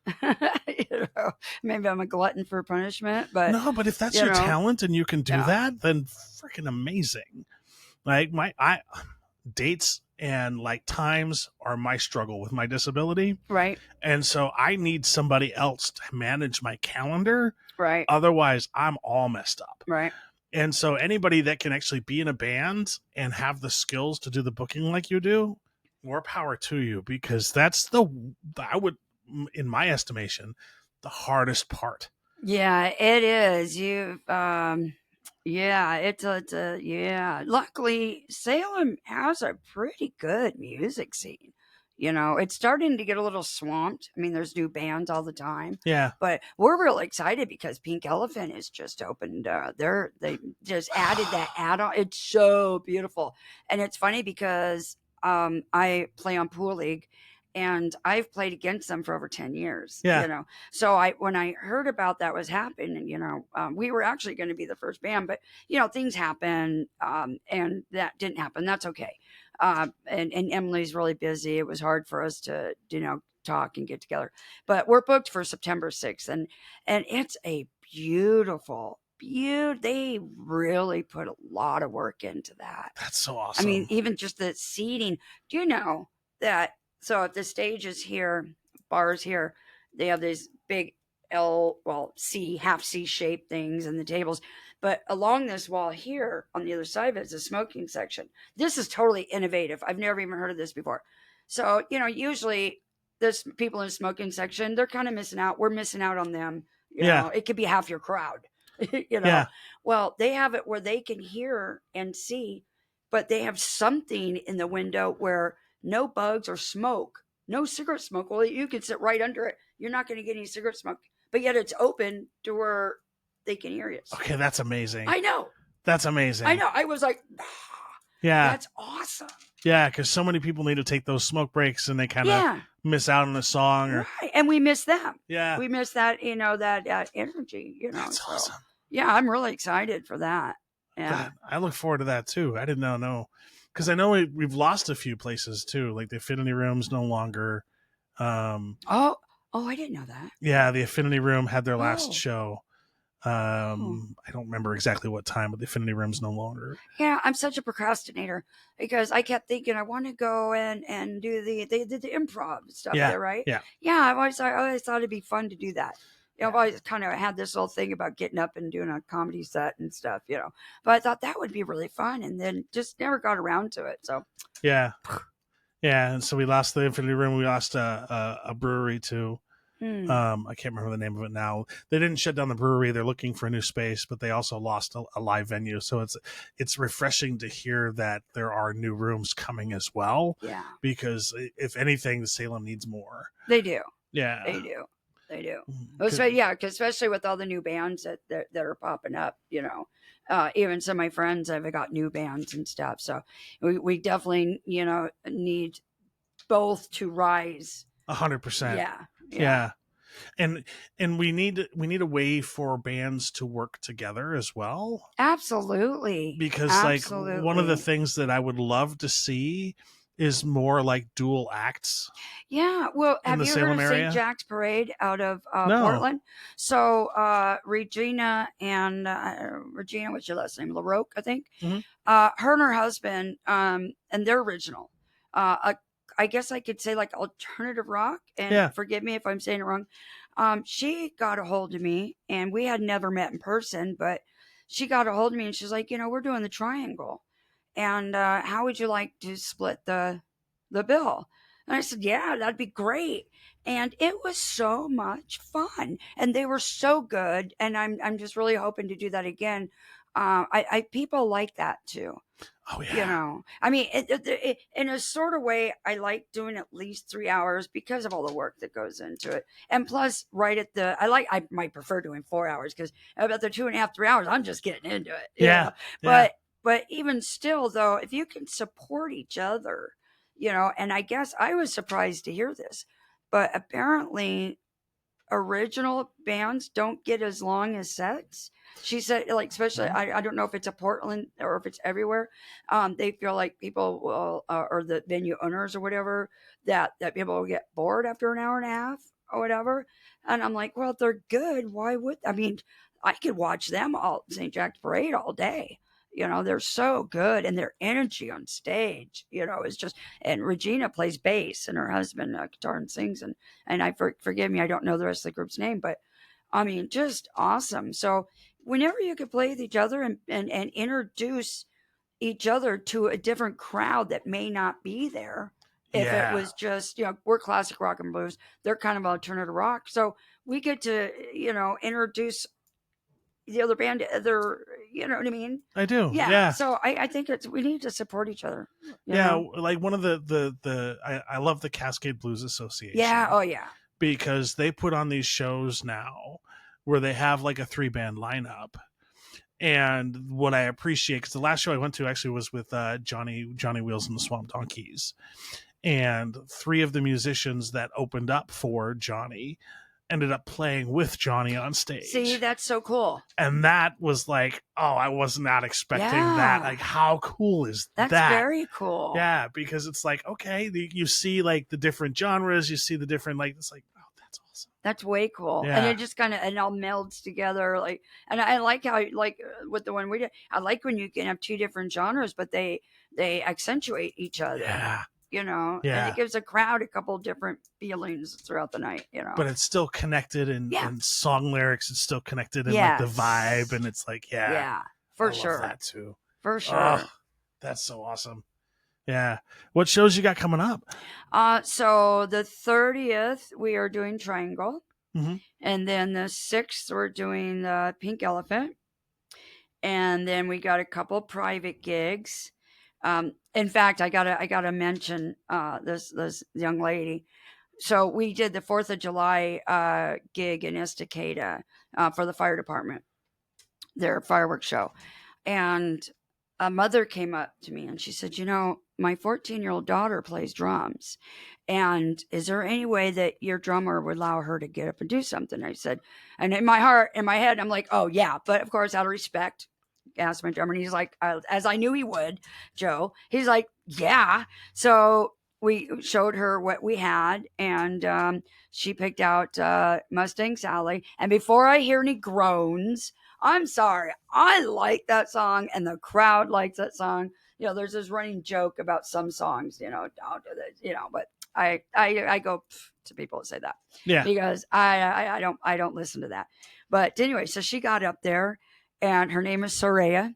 Maybe I'm a glutton for punishment, but No, but if that's you your know, talent and you can do yeah, that, then freaking amazing. Like I dates and like times are my struggle with my disability. right, And so I need somebody else to manage my calendar. right, Otherwise, I'm all messed up. right. And so anybody that can actually be in a band and have the skills to do the booking like you do, more power to you, because that's I would, in my estimation, the hardest part. Yeah, it is. Yeah, yeah. Luckily, Salem has a pretty good music scene. It's starting to get a little swamped. I mean, there's new bands all the time, Yeah. but we're really excited because Pink Elephant has just opened. They just added that add-on. It's so beautiful, and it's funny because I play on Pool League, and I've played against them for over 10 years. Yeah. So when I heard about that was happening, we were actually going to be the first band, but things happen, and that didn't happen. That's okay. And Emily's really busy. It was hard for us to talk and get together, but we're booked for September 6th, and it's a beautiful. They really put a lot of work into that. That's so I awesome. mean, even just the seating. Do you know that? So if the stage is here, bars here, they have these big half C shaped things and the tables. But along this wall here on the other side of it is a smoking section. This is totally innovative. I've never even heard of this before. So, usually there's people in the smoking section, they're kind of missing out. We're missing out on them. It could be half your crowd. Yeah. Well, they have it where they can hear and see, but they have something in the window where no bugs or smoke, no cigarette smoke. Well, you can sit right under it. You're not going to get any cigarette smoke, but yet it's open to where they can hear you. Okay, that's amazing. I know. That's amazing. I know. I was like, yeah, that's awesome. Yeah, because so many people need to take those smoke breaks and they kind of miss out on a song. Right. And we miss them. Yeah. We miss that, that energy, That's awesome. Yeah, I'm really excited for that. Yeah. I look forward to that too. I didn't know. Because I know we've lost a few places too, like the Affinity Room's no longer. Oh, I didn't know that. Yeah, the Affinity Room had their last show. I don't remember exactly what time, but the Affinity Room's no longer. Yeah, I'm such a procrastinator because I kept thinking I want to go and do the improv stuff there, right? Yeah. I always thought it'd be fun to do that. I've always kind of had this little thing about getting up and doing a comedy set and stuff, But I thought that would be really fun, and then just never got around to it. So yeah, and so we lost the Infinity Room. We lost a brewery too. I can't remember the name of it now. They didn't shut down the brewery. They're looking for a new space, but they also lost a live venue. So it's refreshing to hear that there are new rooms coming as well. Yeah, because if anything, the Salem needs more. They do. Yeah, they do. They do. So, yeah, cause especially with all the new bands that are popping up, even some of my friends have got new bands and stuff. So we definitely, need both to rise. 100%. Yeah. And we need a way for bands to work together as well. Absolutely. Because like one of the things that I would love to see is more like dual acts. Yeah. Well, have you heard of St. Jack's Parade out of Portland? So Regina, what's your last name? LaRoque, I think. Mm-hmm. Her and her husband, and they're original. I guess I could say like alternative rock. And forgive me if I'm saying it wrong. She got a hold of me, and we had never met in person, but she got a hold of me, and she's like, we're doing the Triangle. And how would you like to split the bill? And I said, yeah, that'd be great. And it was so much fun, and they were so good. And I'm just really hoping to do that again. I people like that too. Oh yeah. I mean, it, in a sort of way, I like doing at least 3 hours because of all the work that goes into it. And plus, I might prefer doing 4 hours because about the 2.5, 3 hours, I'm just getting into it. Yeah. But even still, though, if you can support each other, And I guess I was surprised to hear this, but apparently original bands don't get as long as sets. She said, like, especially, I don't know if it's a Portland or if it's everywhere. They feel like people will, or the venue owners or whatever, that people will get bored after an hour and a half or whatever. And I'm like, well, if they're good, why would, I mean, I could watch them all, St. Jack's Parade all day. They're so good, and their energy on stage, is just. And Regina plays bass, and her husband guitar and sings, and forgive me, I don't know the rest of the group's name, but I mean, just awesome. So whenever you could play with each other and introduce each other to a different crowd that may not be there. If it was just, we're classic rock and blues, they're kind of alternative rock. So we get to, introduce the other band, you know what I mean? I do. Yeah. So I think we need to support each other. Like one of I love the Cascade Blues Association. Yeah. Oh yeah. Because they put on these shows now where they have like a 3-band lineup. And what I appreciate, because the last show I went to actually was with Johnny Wheels and the Swamp Donkeys. And 3 of the musicians that opened up for Johnny ended up playing with Johnny on stage. See, that's so cool. And that was like, oh, I was not expecting that. Like, how cool is that? That's very cool. Yeah, because it's like, okay, you see like the different genres, you see the different, like, it's like, oh, that's awesome. That's way cool. Yeah. And it just kind of, and all melds together. Like, and I like how, like with the one we did, I like when you can have 2 different genres, but they accentuate each other. Yeah. And it gives a crowd a couple different feelings throughout the night, But it's still connected in song lyrics. It's still connected in like the vibe, and it's like, for I sure. love that too. For sure. Oh, that's so awesome. Yeah. What shows you got coming up? So the 30th we are doing Triangle, mm-hmm. and then the 6th we're doing the Pink Elephant, and then we got a couple private gigs. In fact, I gotta mention this young lady. So we did the 4th of July gig in Estacada for the fire department, their fireworks show, and a mother came up to me and she said, my 14-year-old daughter plays drums, and is there any way that your drummer would allow her to get up and do something? I said, and in my head, I'm like, oh yeah, but of course, out of respect, asked my drummer, and he's like, as I knew he would, Joe, he's like, yeah. So we showed her what we had, and she picked out Mustang Sally. And before I hear any groans, I'm sorry, I like that song, and the crowd likes that song. There's this running joke about some songs, don't do this, but I go to people that say that, because I don't listen to that. But anyway, so she got up there, and her name is Soraya.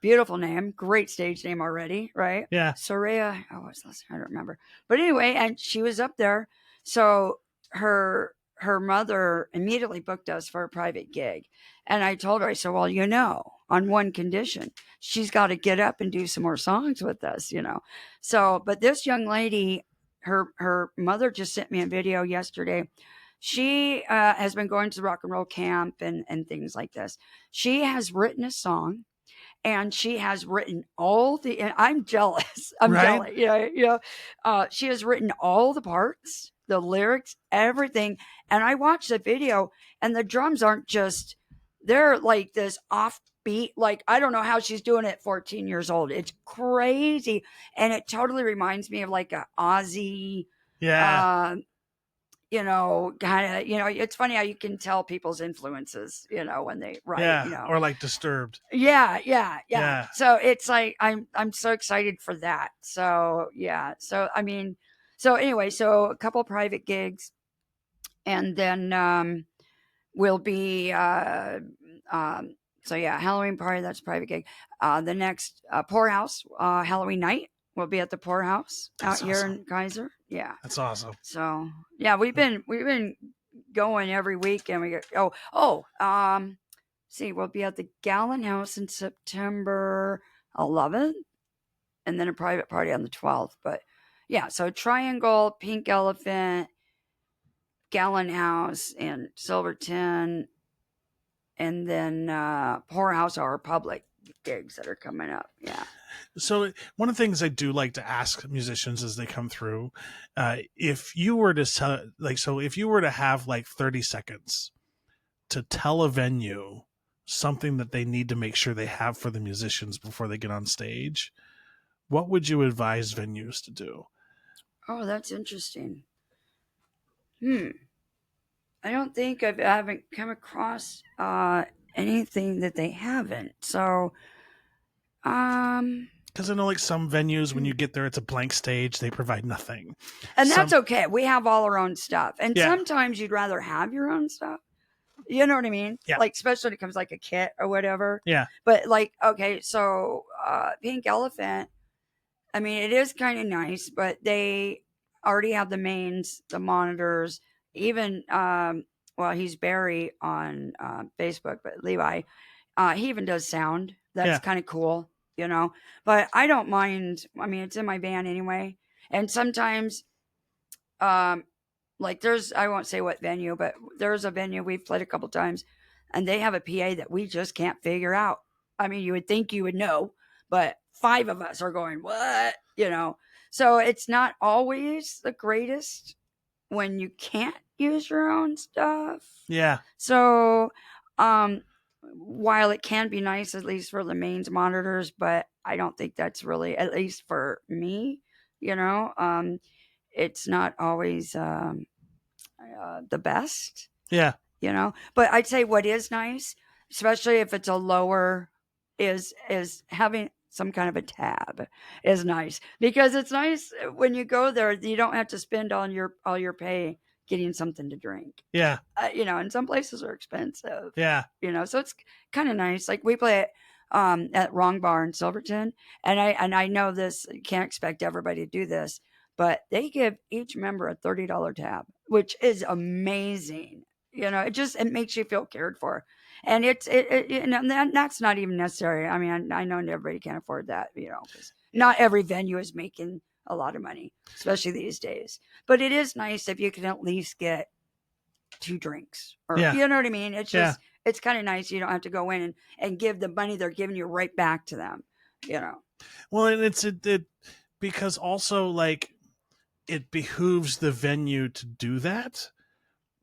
Beautiful name, great stage name already, right? Yeah. Soraya, I don't remember. But anyway, and she was up there. So her mother immediately booked us for a private gig. And I told her, I said, well, on one condition, she's got to get up and do some more songs with us, So, but this young lady, her mother just sent me a video yesterday. She has been going to rock and roll camp and things like this. She has written a song, and she has written and I'm jealous. I'm jealous. She has written all the parts, the lyrics, everything. And I watched the video, and the drums aren't just, they're like this offbeat. Like, I don't know how she's doing it at 14 years old. It's crazy. And it totally reminds me of like a Ozzy. Yeah. It's funny how you can tell people's influences, when they write, or like Disturbed. Yeah. So it's like, I'm so excited for that. So, yeah. So, anyway, so a couple private gigs, and then, we'll be, Halloween party, that's a private gig. The next, Poorhouse, Halloween night, we'll be at the Poorhouse out here in Kaiser. Yeah. That's awesome. So, yeah, we've been going every week, and we go, we'll be at the Gallon House in September 11th, and then a private party on the 12th. But yeah, so Triangle, Pink Elephant, Gallon House, and Silverton, and then Poorhouse are our public gigs that are coming up. Yeah. So one of the things I do like to ask musicians as they come through, if you were to if you were to have like 30 seconds to tell a venue something that they need to make sure they have for the musicians before they get on stage, what would you advise venues to do? Oh, that's interesting. I don't think I haven't come across anything that they haven't. So, Because I know, like, some venues, when you get there, it's a blank stage. They provide nothing. and that's okay. We have all our own stuff, and Yeah. sometimes you'd rather have your own stuff. You know what I mean? Yeah. Like, especially when it comes like a kit or whatever. Yeah. But like, okay, so Pink Elephant. I mean, it is kind of nice, but they already have the mains, the monitors, even well, he's Barry on Facebook, but Levi, he even does sound. That's kind of cool, you know. But I don't mind. I mean, it's in my van anyway, and sometimes, like I won't say what venue, but there's a venue we've played a couple times, and they have a PA that we just can't figure out. I mean, you would think you would know, but 5 of us are going, what? You know, so it's not always the greatest when you can't use your own stuff. Yeah. So, while it can be nice, at least for the mains monitors, but I don't think that's really, at least for me, you know, it's not always the best. Yeah. You know, but I'd say what is nice, especially if it's a lower, is having some kind of a tab is nice, because it's nice when you go there, you don't have to spend all your pay getting something to drink. Yeah. You know, and some places are expensive. Yeah. You know, so it's kind of nice. Like we play at Wrong Bar in Silverton, and I know this, you can't expect everybody to do this, but they give each member a $30 tab, which is amazing. You know, it makes you feel cared for, and that's not even necessary. I mean, I know everybody can't afford that, you know, because not every venue is making a lot of money, especially these days. But it is nice if you can at least get 2 drinks, or you know what I mean. It's just it's kind of nice. You don't have to go in and give the money they're giving you right back to them. You know. Well, and it's because also, like, it behooves the venue to do that,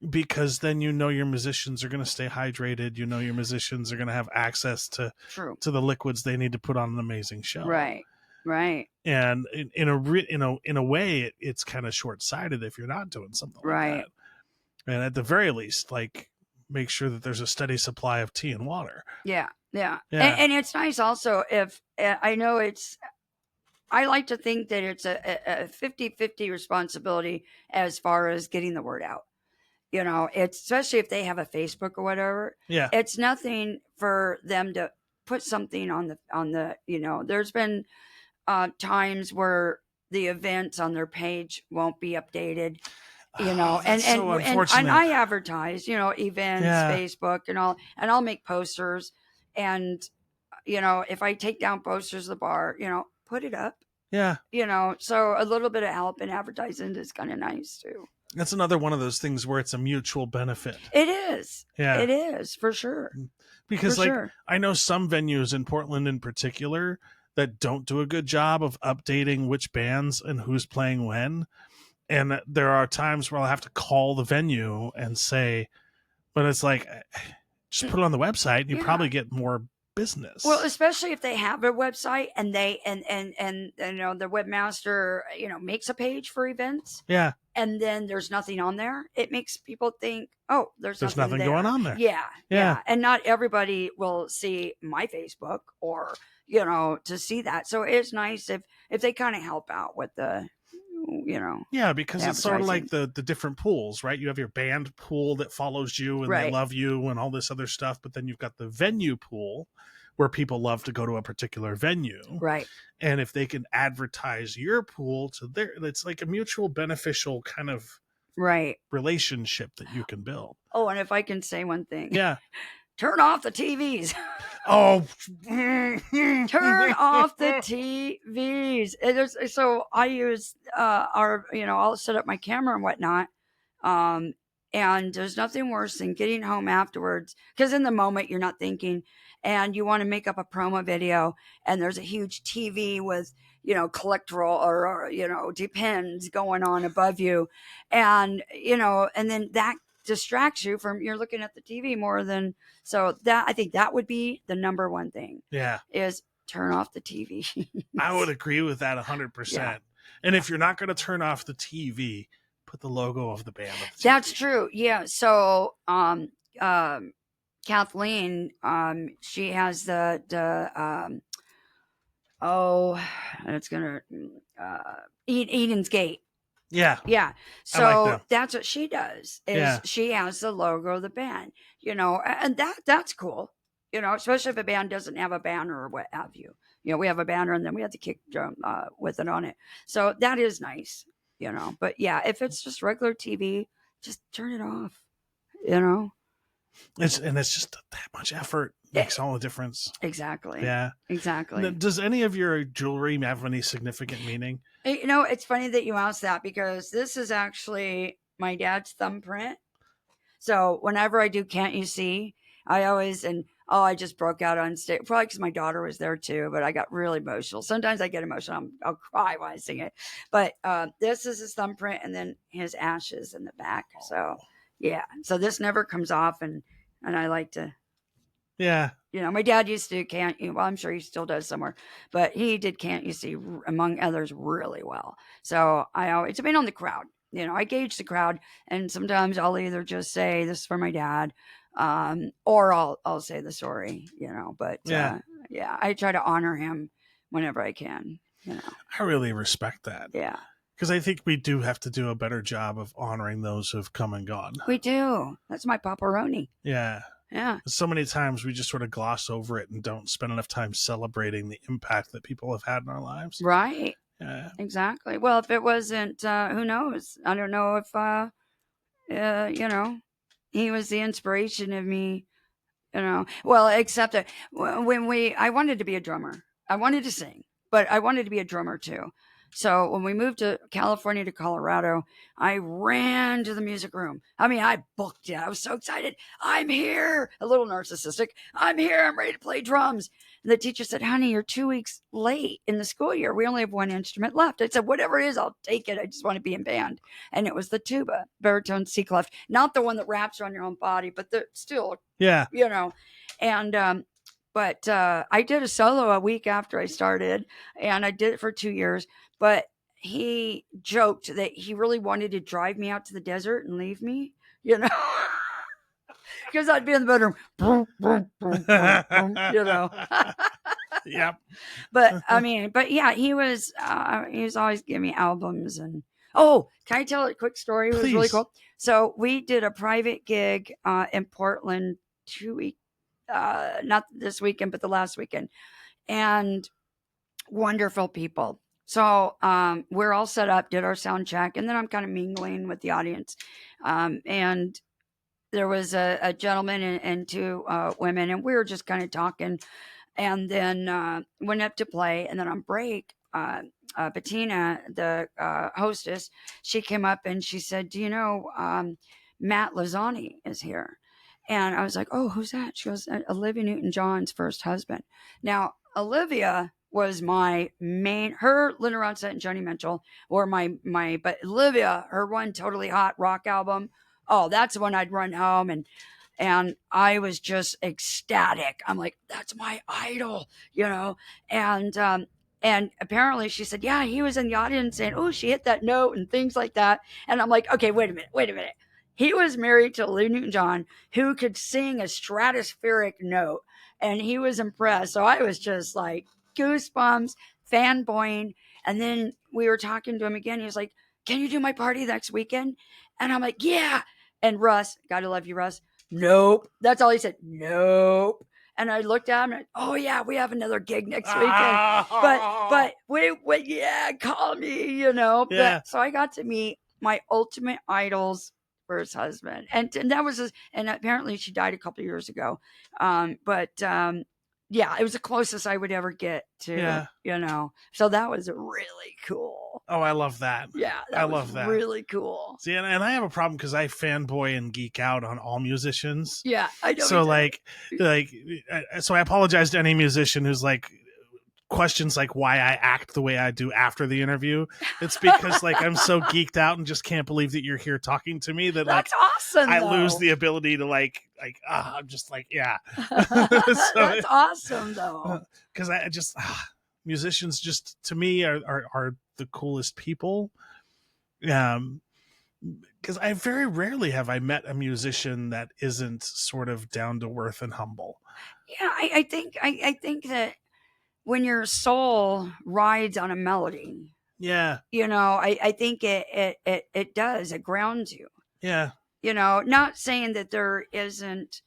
because then you know your musicians are going to stay hydrated. You know your musicians are going to have access to the liquids they need to put on an amazing show. Right. And in a way, it's kind of short-sighted if you're not doing something like that. And at the very least, like, make sure that there's a steady supply of tea and water. Yeah. And it's nice also if I know I like to think that it's a 50-50 responsibility as far as getting the word out. You know, it's especially if they have a Facebook or whatever. Yeah. It's nothing for them to put something on the, you know, there's been times where the events on their page won't be updated, you know, and I advertise, you know, events, Facebook and all, and I'll make posters, and, you know, if I take down posters of the bar, you know, put it up. Yeah. You know, so a little bit of help in advertising is kind of nice too. That's another one of those things where it's a mutual benefit. It is. Yeah. It is, for sure. Because I know some venues in Portland in particular that don't do a good job of updating which bands and who's playing when. And there are times where I'll have to call the venue and say, but it's like, just put it on the website and you probably get more business. Well, especially if they have a website and they and you know, the webmaster, you know, makes a page for events. Yeah. And then there's nothing on there. It makes people think, oh, there's nothing going on there. Yeah. And not everybody will see my Facebook or, you know, to see that. So it's nice if they kind of help out with the, you know. Yeah, because it's sort of like the different pools, right? You have your band pool that follows you and they love you and all this other stuff. But then you've got the venue pool where people love to go to a particular venue. Right. And if they can advertise your pool to it's like a mutual beneficial kind of relationship that you can build. Oh, and if I can say one thing. Yeah. Turn off the TVs. Oh. Turn off the TVs. So I use our, you know, I'll set up my camera and whatnot. And there's nothing worse than getting home afterwards, because in the moment you're not thinking, and you want to make up a promo video, and there's a huge TV with, collectoral or depends going on above you. And, and then that distracts you from, you're looking at the TV more than, so that, I think that would be the number one thing. Yeah. Is turn off the TV. I would agree with that 100%. Yeah. And if you're not going to turn off the TV, put the logo of the band on the TV. That's true. Yeah. So, Kathleen, she has it's gonna Eden's Gate. Yeah. Yeah. So that's what she does. Is she has the logo of the band, and that's cool. Especially if a band doesn't have a banner or what have you. We have a banner and then we have the kick drum with it on it. So that is nice, But yeah, if it's just regular TV, just turn it off, It's just that much effort makes all the difference. Exactly. Yeah. Exactly. Now, does any of your jewelry have any significant meaning? It's funny that you asked that, because this is actually my dad's thumbprint. So whenever I do Can't You See, I always, I just broke out on stage, probably because my daughter was there too, but I got really emotional. Sometimes I get emotional. I'll cry when I sing it. But this is his thumbprint and then his ashes in the back. So, yeah. So this never comes off, and I like to. Yeah. My dad used to I'm sure he still does somewhere, but he did Can't You See, among others, really well. So I always, depending on the crowd, I gauge the crowd, and sometimes I'll either just say this is for my dad, or I'll say the story, but yeah, I try to honor him whenever I can, I really respect that. Yeah. Because I think we do have to do a better job of honoring those who've come and gone. We do. That's my paparoni. Yeah. Yeah. So many times we just sort of gloss over it and don't spend enough time celebrating the impact that people have had in our lives. Right. Yeah. Exactly. Well, if it wasn't, who knows? I don't know if, he was the inspiration of me, well, except that I wanted to be a drummer. I wanted to sing, but I wanted to be a drummer too. So when we moved to California to Colorado, I ran to the music room. I mean, I booked it. I was so excited. I'm here. A little narcissistic. I'm here. I'm ready to play drums. And the teacher said, honey, you're 2 weeks late in the school year. We only have one instrument left. I said, whatever it is, I'll take it. I just want to be in band. And it was the tuba, baritone C clef. Not the one that wraps around your own body, but still, yeah. And, but I did a solo a week after I started, and I did it for 2 years. But he joked that he really wanted to drive me out to the desert and leave me, because I'd be in the bedroom, Yep. But yeah, he was always giving me albums. And can I tell a quick story? It was really cool. So we did a private gig in Portland 2 weeks, not this weekend, but the last weekend, and wonderful people. So we're all set up, did our sound check, and then I'm kind of mingling with the audience. And there was a gentleman and two women, and we were just kind of talking. And then went up to play, and then on break, Bettina, the hostess, she came up and she said, do you know Matt Lazzani is here? And I was like, oh, who's that? She goes, Olivia Newton-John's first husband. Now, Olivia was my main, her, Linda Ronstadt and Joni Mitchell were but Olivia, her one Totally Hot rock album, that's the one I'd run home, and I was just ecstatic. I'm like, that's my idol, and apparently she said, yeah, he was in the audience saying, oh, she hit that note and things like that. And I'm like, okay, wait a minute. He was married to Olivia Newton-John, who could sing a stratospheric note, and he was impressed. So I was just like, goosebumps, fanboying. And then we were talking to him again. He was like, can you do my party next weekend? And I'm like, yeah. And Russ, gotta love you, Russ. Nope. That's all he said. Nope. And I looked at him and oh yeah, we have another gig next weekend. But wait, yeah, call me, Yeah. But, so I got to meet my ultimate idol's first husband. And that was and apparently she died a couple of years ago. yeah, it was the closest I would ever get to, Yeah. you know. So that was really cool. Oh, I love that. Yeah, I that was love that. really cool. See, and I have a problem because I fanboy and geek out on all musicians. Yeah, I know. So so I apologize to any musician who's like questions like why I act the way I do after the interview. It's because like I'm so geeked out and just can't believe that you're here talking to me that That's like awesome. I though. lose the ability to I'm just like, yeah. That's awesome though. Because I just musicians just to me are the coolest people. Because I very rarely have I met a musician that isn't sort of down to earth and humble. Yeah, I think that when your soul rides on a melody, Yeah, you know, I think it does, it grounds you. yeah, You know, not saying that there isn't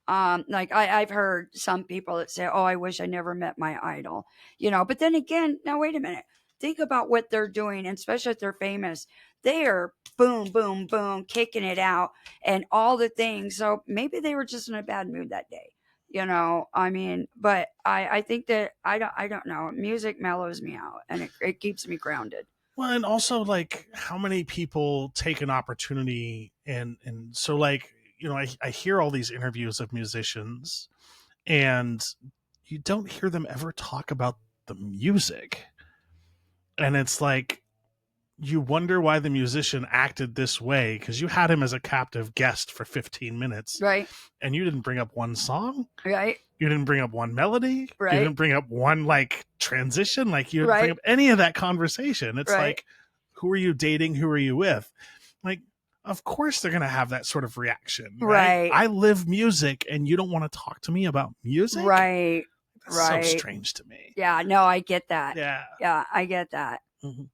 like I've heard some people that say, oh, I wish I never met my idol, you know, but then again, now wait a minute, think about what they're doing, and especially if they're famous, they are boom boom boom kicking it out and all the things, so maybe they were just in a bad mood that day, you know. I mean, but I think that I don't know, music mellows me out and it keeps me grounded. Well, and also like how many people take an opportunity and so like, you know, I hear all these interviews of musicians and you don't hear them ever talk about the music. And it's like you wonder why the musician acted this way because you had him as a captive guest for 15 minutes Right, and you didn't bring up one song. right, You didn't bring up one melody. Right. You didn't bring up one like transition. Like you didn't Right. bring up any of that conversation. It's Right. like, who are you dating? Who are you with? Like, of course they're going to have that sort of reaction. Right? Right. I live music and you don't want to talk to me about music? right. That's right. so strange to me. Yeah, no, I get that. Yeah. Yeah, I get that. Mhm.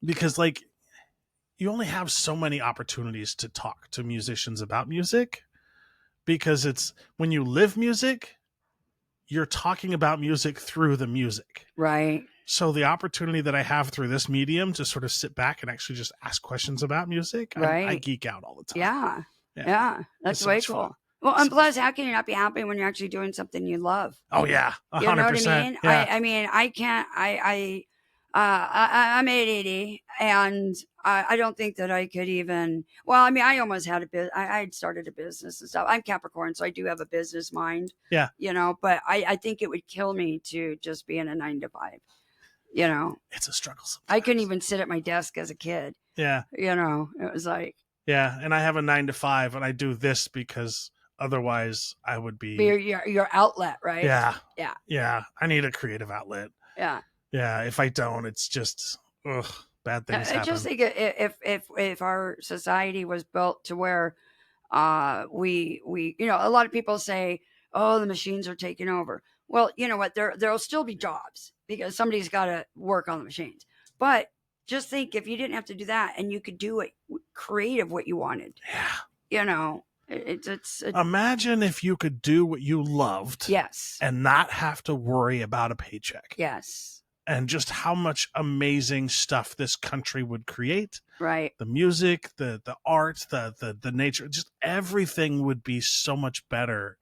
Because like you only have so many opportunities to talk to musicians about music because it's when you live music, you're talking about music through the music. Right. So the opportunity that I have through this medium to sort of sit back and actually just ask questions about music, I Right. geek out all the time. Yeah. Yeah. Yeah. That's so way much cool. fun. Well, and So plus, how can you not be happy when you're actually doing something you love? Oh yeah, You know what I 100%. mean? Yeah. I mean, I can't. I'm ADD, and I don't think that I could even. Well, I mean, I almost had a bit. I had started a business and stuff. I'm Capricorn, so I do have a business mind. Yeah. You know, but I think it would kill me to just be in a 9 to 5. You know, It's a struggle sometimes. I couldn't even sit at my desk as a kid. Yeah. You know, it was like Yeah. And I have a 9 to 5 and I do this because otherwise I would be. your outlet, right? Yeah. Yeah. Yeah. I need a creative outlet. Yeah. Yeah. If I don't, it's just, bad things I happen. just think if our society was built to where we you know, a lot of people say, oh, the machines are taking over. Well, you know what, there'll still be jobs because somebody's got to work on the machines. But just think, if you didn't have to do that and you could do it creative what you wanted, Yeah. you know, it's Imagine if you could do what you loved yes, and not have to worry about a paycheck. yes, And just how much amazing stuff this country would create. right. The music, the art, the nature, just everything would be so much better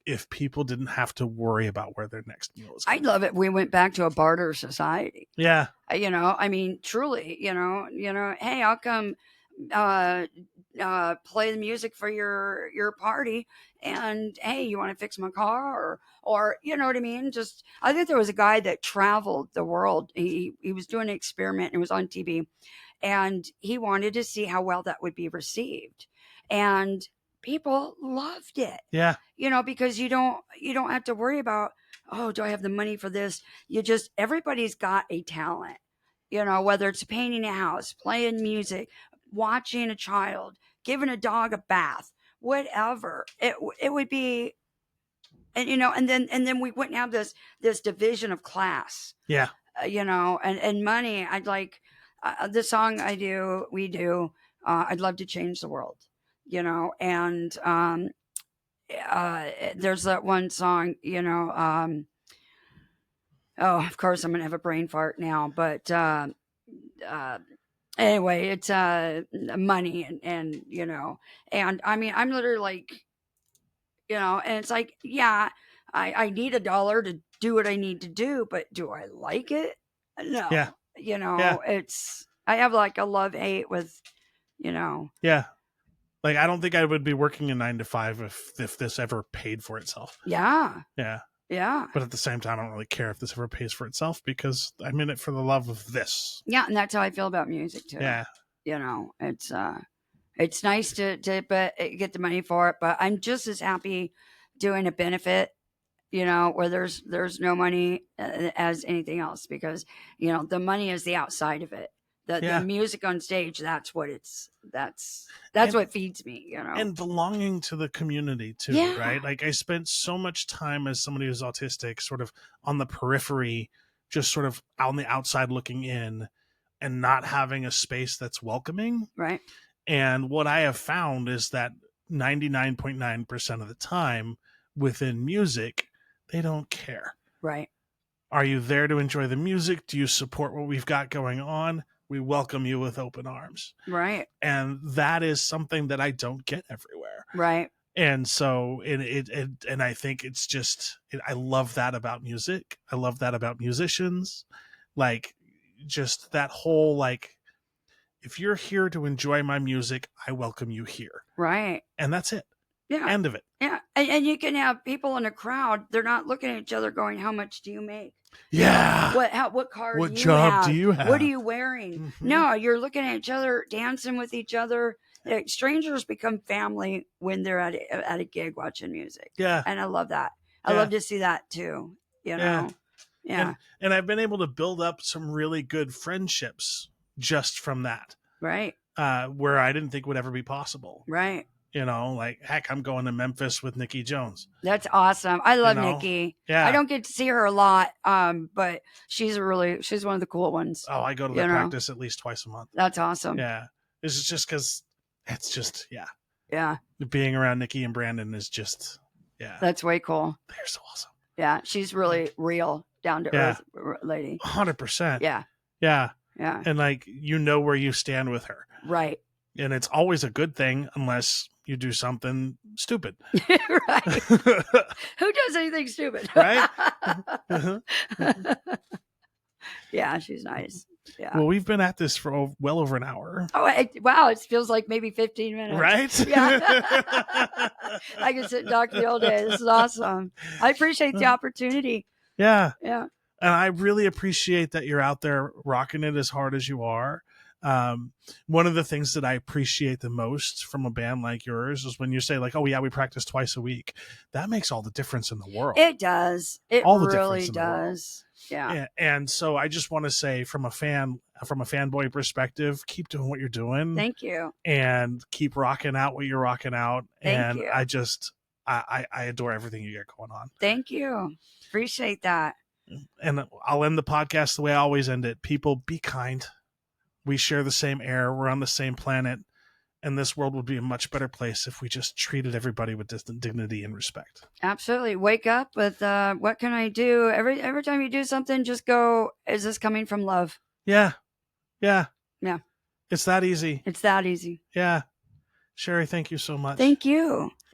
if people didn't have to worry about where their next meal is I'd coming. love it if we went back to a barter society. Yeah. You know, I mean, truly, you know, hey, I'll come play the music for your party, and hey, you want to fix my car, or you know what I mean? Just, I think there was a guy that traveled the world. He was doing an experiment, and it was on TV, and he wanted to see how well that would be received, and people loved it. Yeah. You know, because you don't have to worry about, oh, do I have the money for this? You just, everybody's got a talent, you know, whether it's painting a house, playing music, watching a child, giving a dog a bath, whatever. It would be, and you know, and then we wouldn't have this division of class. Yeah. You know, and money. I'd like the song we do. I'd love to change the world. You know, and there's that one song, you know, oh, of course I'm gonna have a brain fart now, but anyway, it's money and you know, and I mean, I'm literally like, you know, and it's like, yeah, I need $1 to do what I need to do, but do I like it? No. Yeah. You know, Yeah. I have like a love-hate with, you know. Yeah. Like, I don't think I would be working a 9 to 5 if this ever paid for itself. Yeah. Yeah. Yeah. But at the same time, I don't really care if this ever pays for itself because I'm in it for the love of this. Yeah, and that's how I feel about music too. Yeah. You know, it's nice to get the money for it, but I'm just as happy doing a benefit, you know, where there's no money as anything else, because, you know, the money is the outside of it. The music on stage, that's what what feeds me, you know. And belonging to the community too, Yeah. right? Like, I spent so much time as somebody who's autistic sort of on the periphery, just sort of on the outside looking in and not having a space that's welcoming. Right. And what I have found is that 99.9% of the time within music, they don't care. Right. Are you there to enjoy the music? Do you support what we've got going on? We welcome you with open arms. Right. And that is something that I don't get everywhere. Right. And so and I think it's just, I love that about music. I love that about musicians. Like, just that whole, like, if you're here to enjoy my music, I welcome you here. Right. And that's it. Yeah. End of it. Yeah. And you can have people in a crowd, they're not looking at each other going, how much do you make? Yeah. What car What do you job have? do you have? What are you wearing? Mm-hmm. No, you're looking at each other, dancing with each other. Strangers become family when they're at a gig watching music. Yeah. And I love that. I Yeah. love to see that too. You know? Yeah. And I've been able to build up some really good friendships just from that. Right. Where I didn't think would ever be possible. Right. You know, like, heck, I'm going to Memphis with Nikki Jones. That's awesome. I love You know? Nikki. Yeah. I don't get to see her a lot, but she's one of the cool ones. Oh, I go to the practice at least twice a month. That's awesome. Yeah. It's just because it's just, Yeah. being around Nikki and Brandon is just, That's way cool. they're so awesome. Yeah. She's really real, down to earth lady. 100%. Yeah. Yeah. Yeah. And, like, you know where you stand with her. Right. And it's always a good thing unless you do something stupid. Right. Who does anything stupid? Right? Yeah, she's nice. Yeah. Well, we've been at this for well over an hour. Oh, wow. It feels like maybe 15 minutes. Right? Yeah. I can sit and talk to you all day. This is awesome. I appreciate the opportunity. Yeah. Yeah. And I really appreciate that you're out there rocking it as hard as you are. One of the things that I appreciate the most from a band like yours is when you say, like, oh yeah, we practice twice a week. That makes all the difference in the world. It does. It all the really difference in the world. does. Yeah. And so I just want to say, from a fanboy perspective, keep doing what you're doing. Thank you. And keep rocking out what you're rocking out. Thank you. I just, I adore everything you get going on. Thank you. Appreciate that. And I'll end the podcast the way I always end it. People, be kind. We share the same air. We're on the same planet. And this world would be a much better place if we just treated everybody with dignity and respect. Absolutely. Wake up with what can I do? Every time you do something, just go, is this coming from love? Yeah. Yeah. Yeah. It's that easy. It's that easy. Yeah. Sherri, thank you so much. Thank you.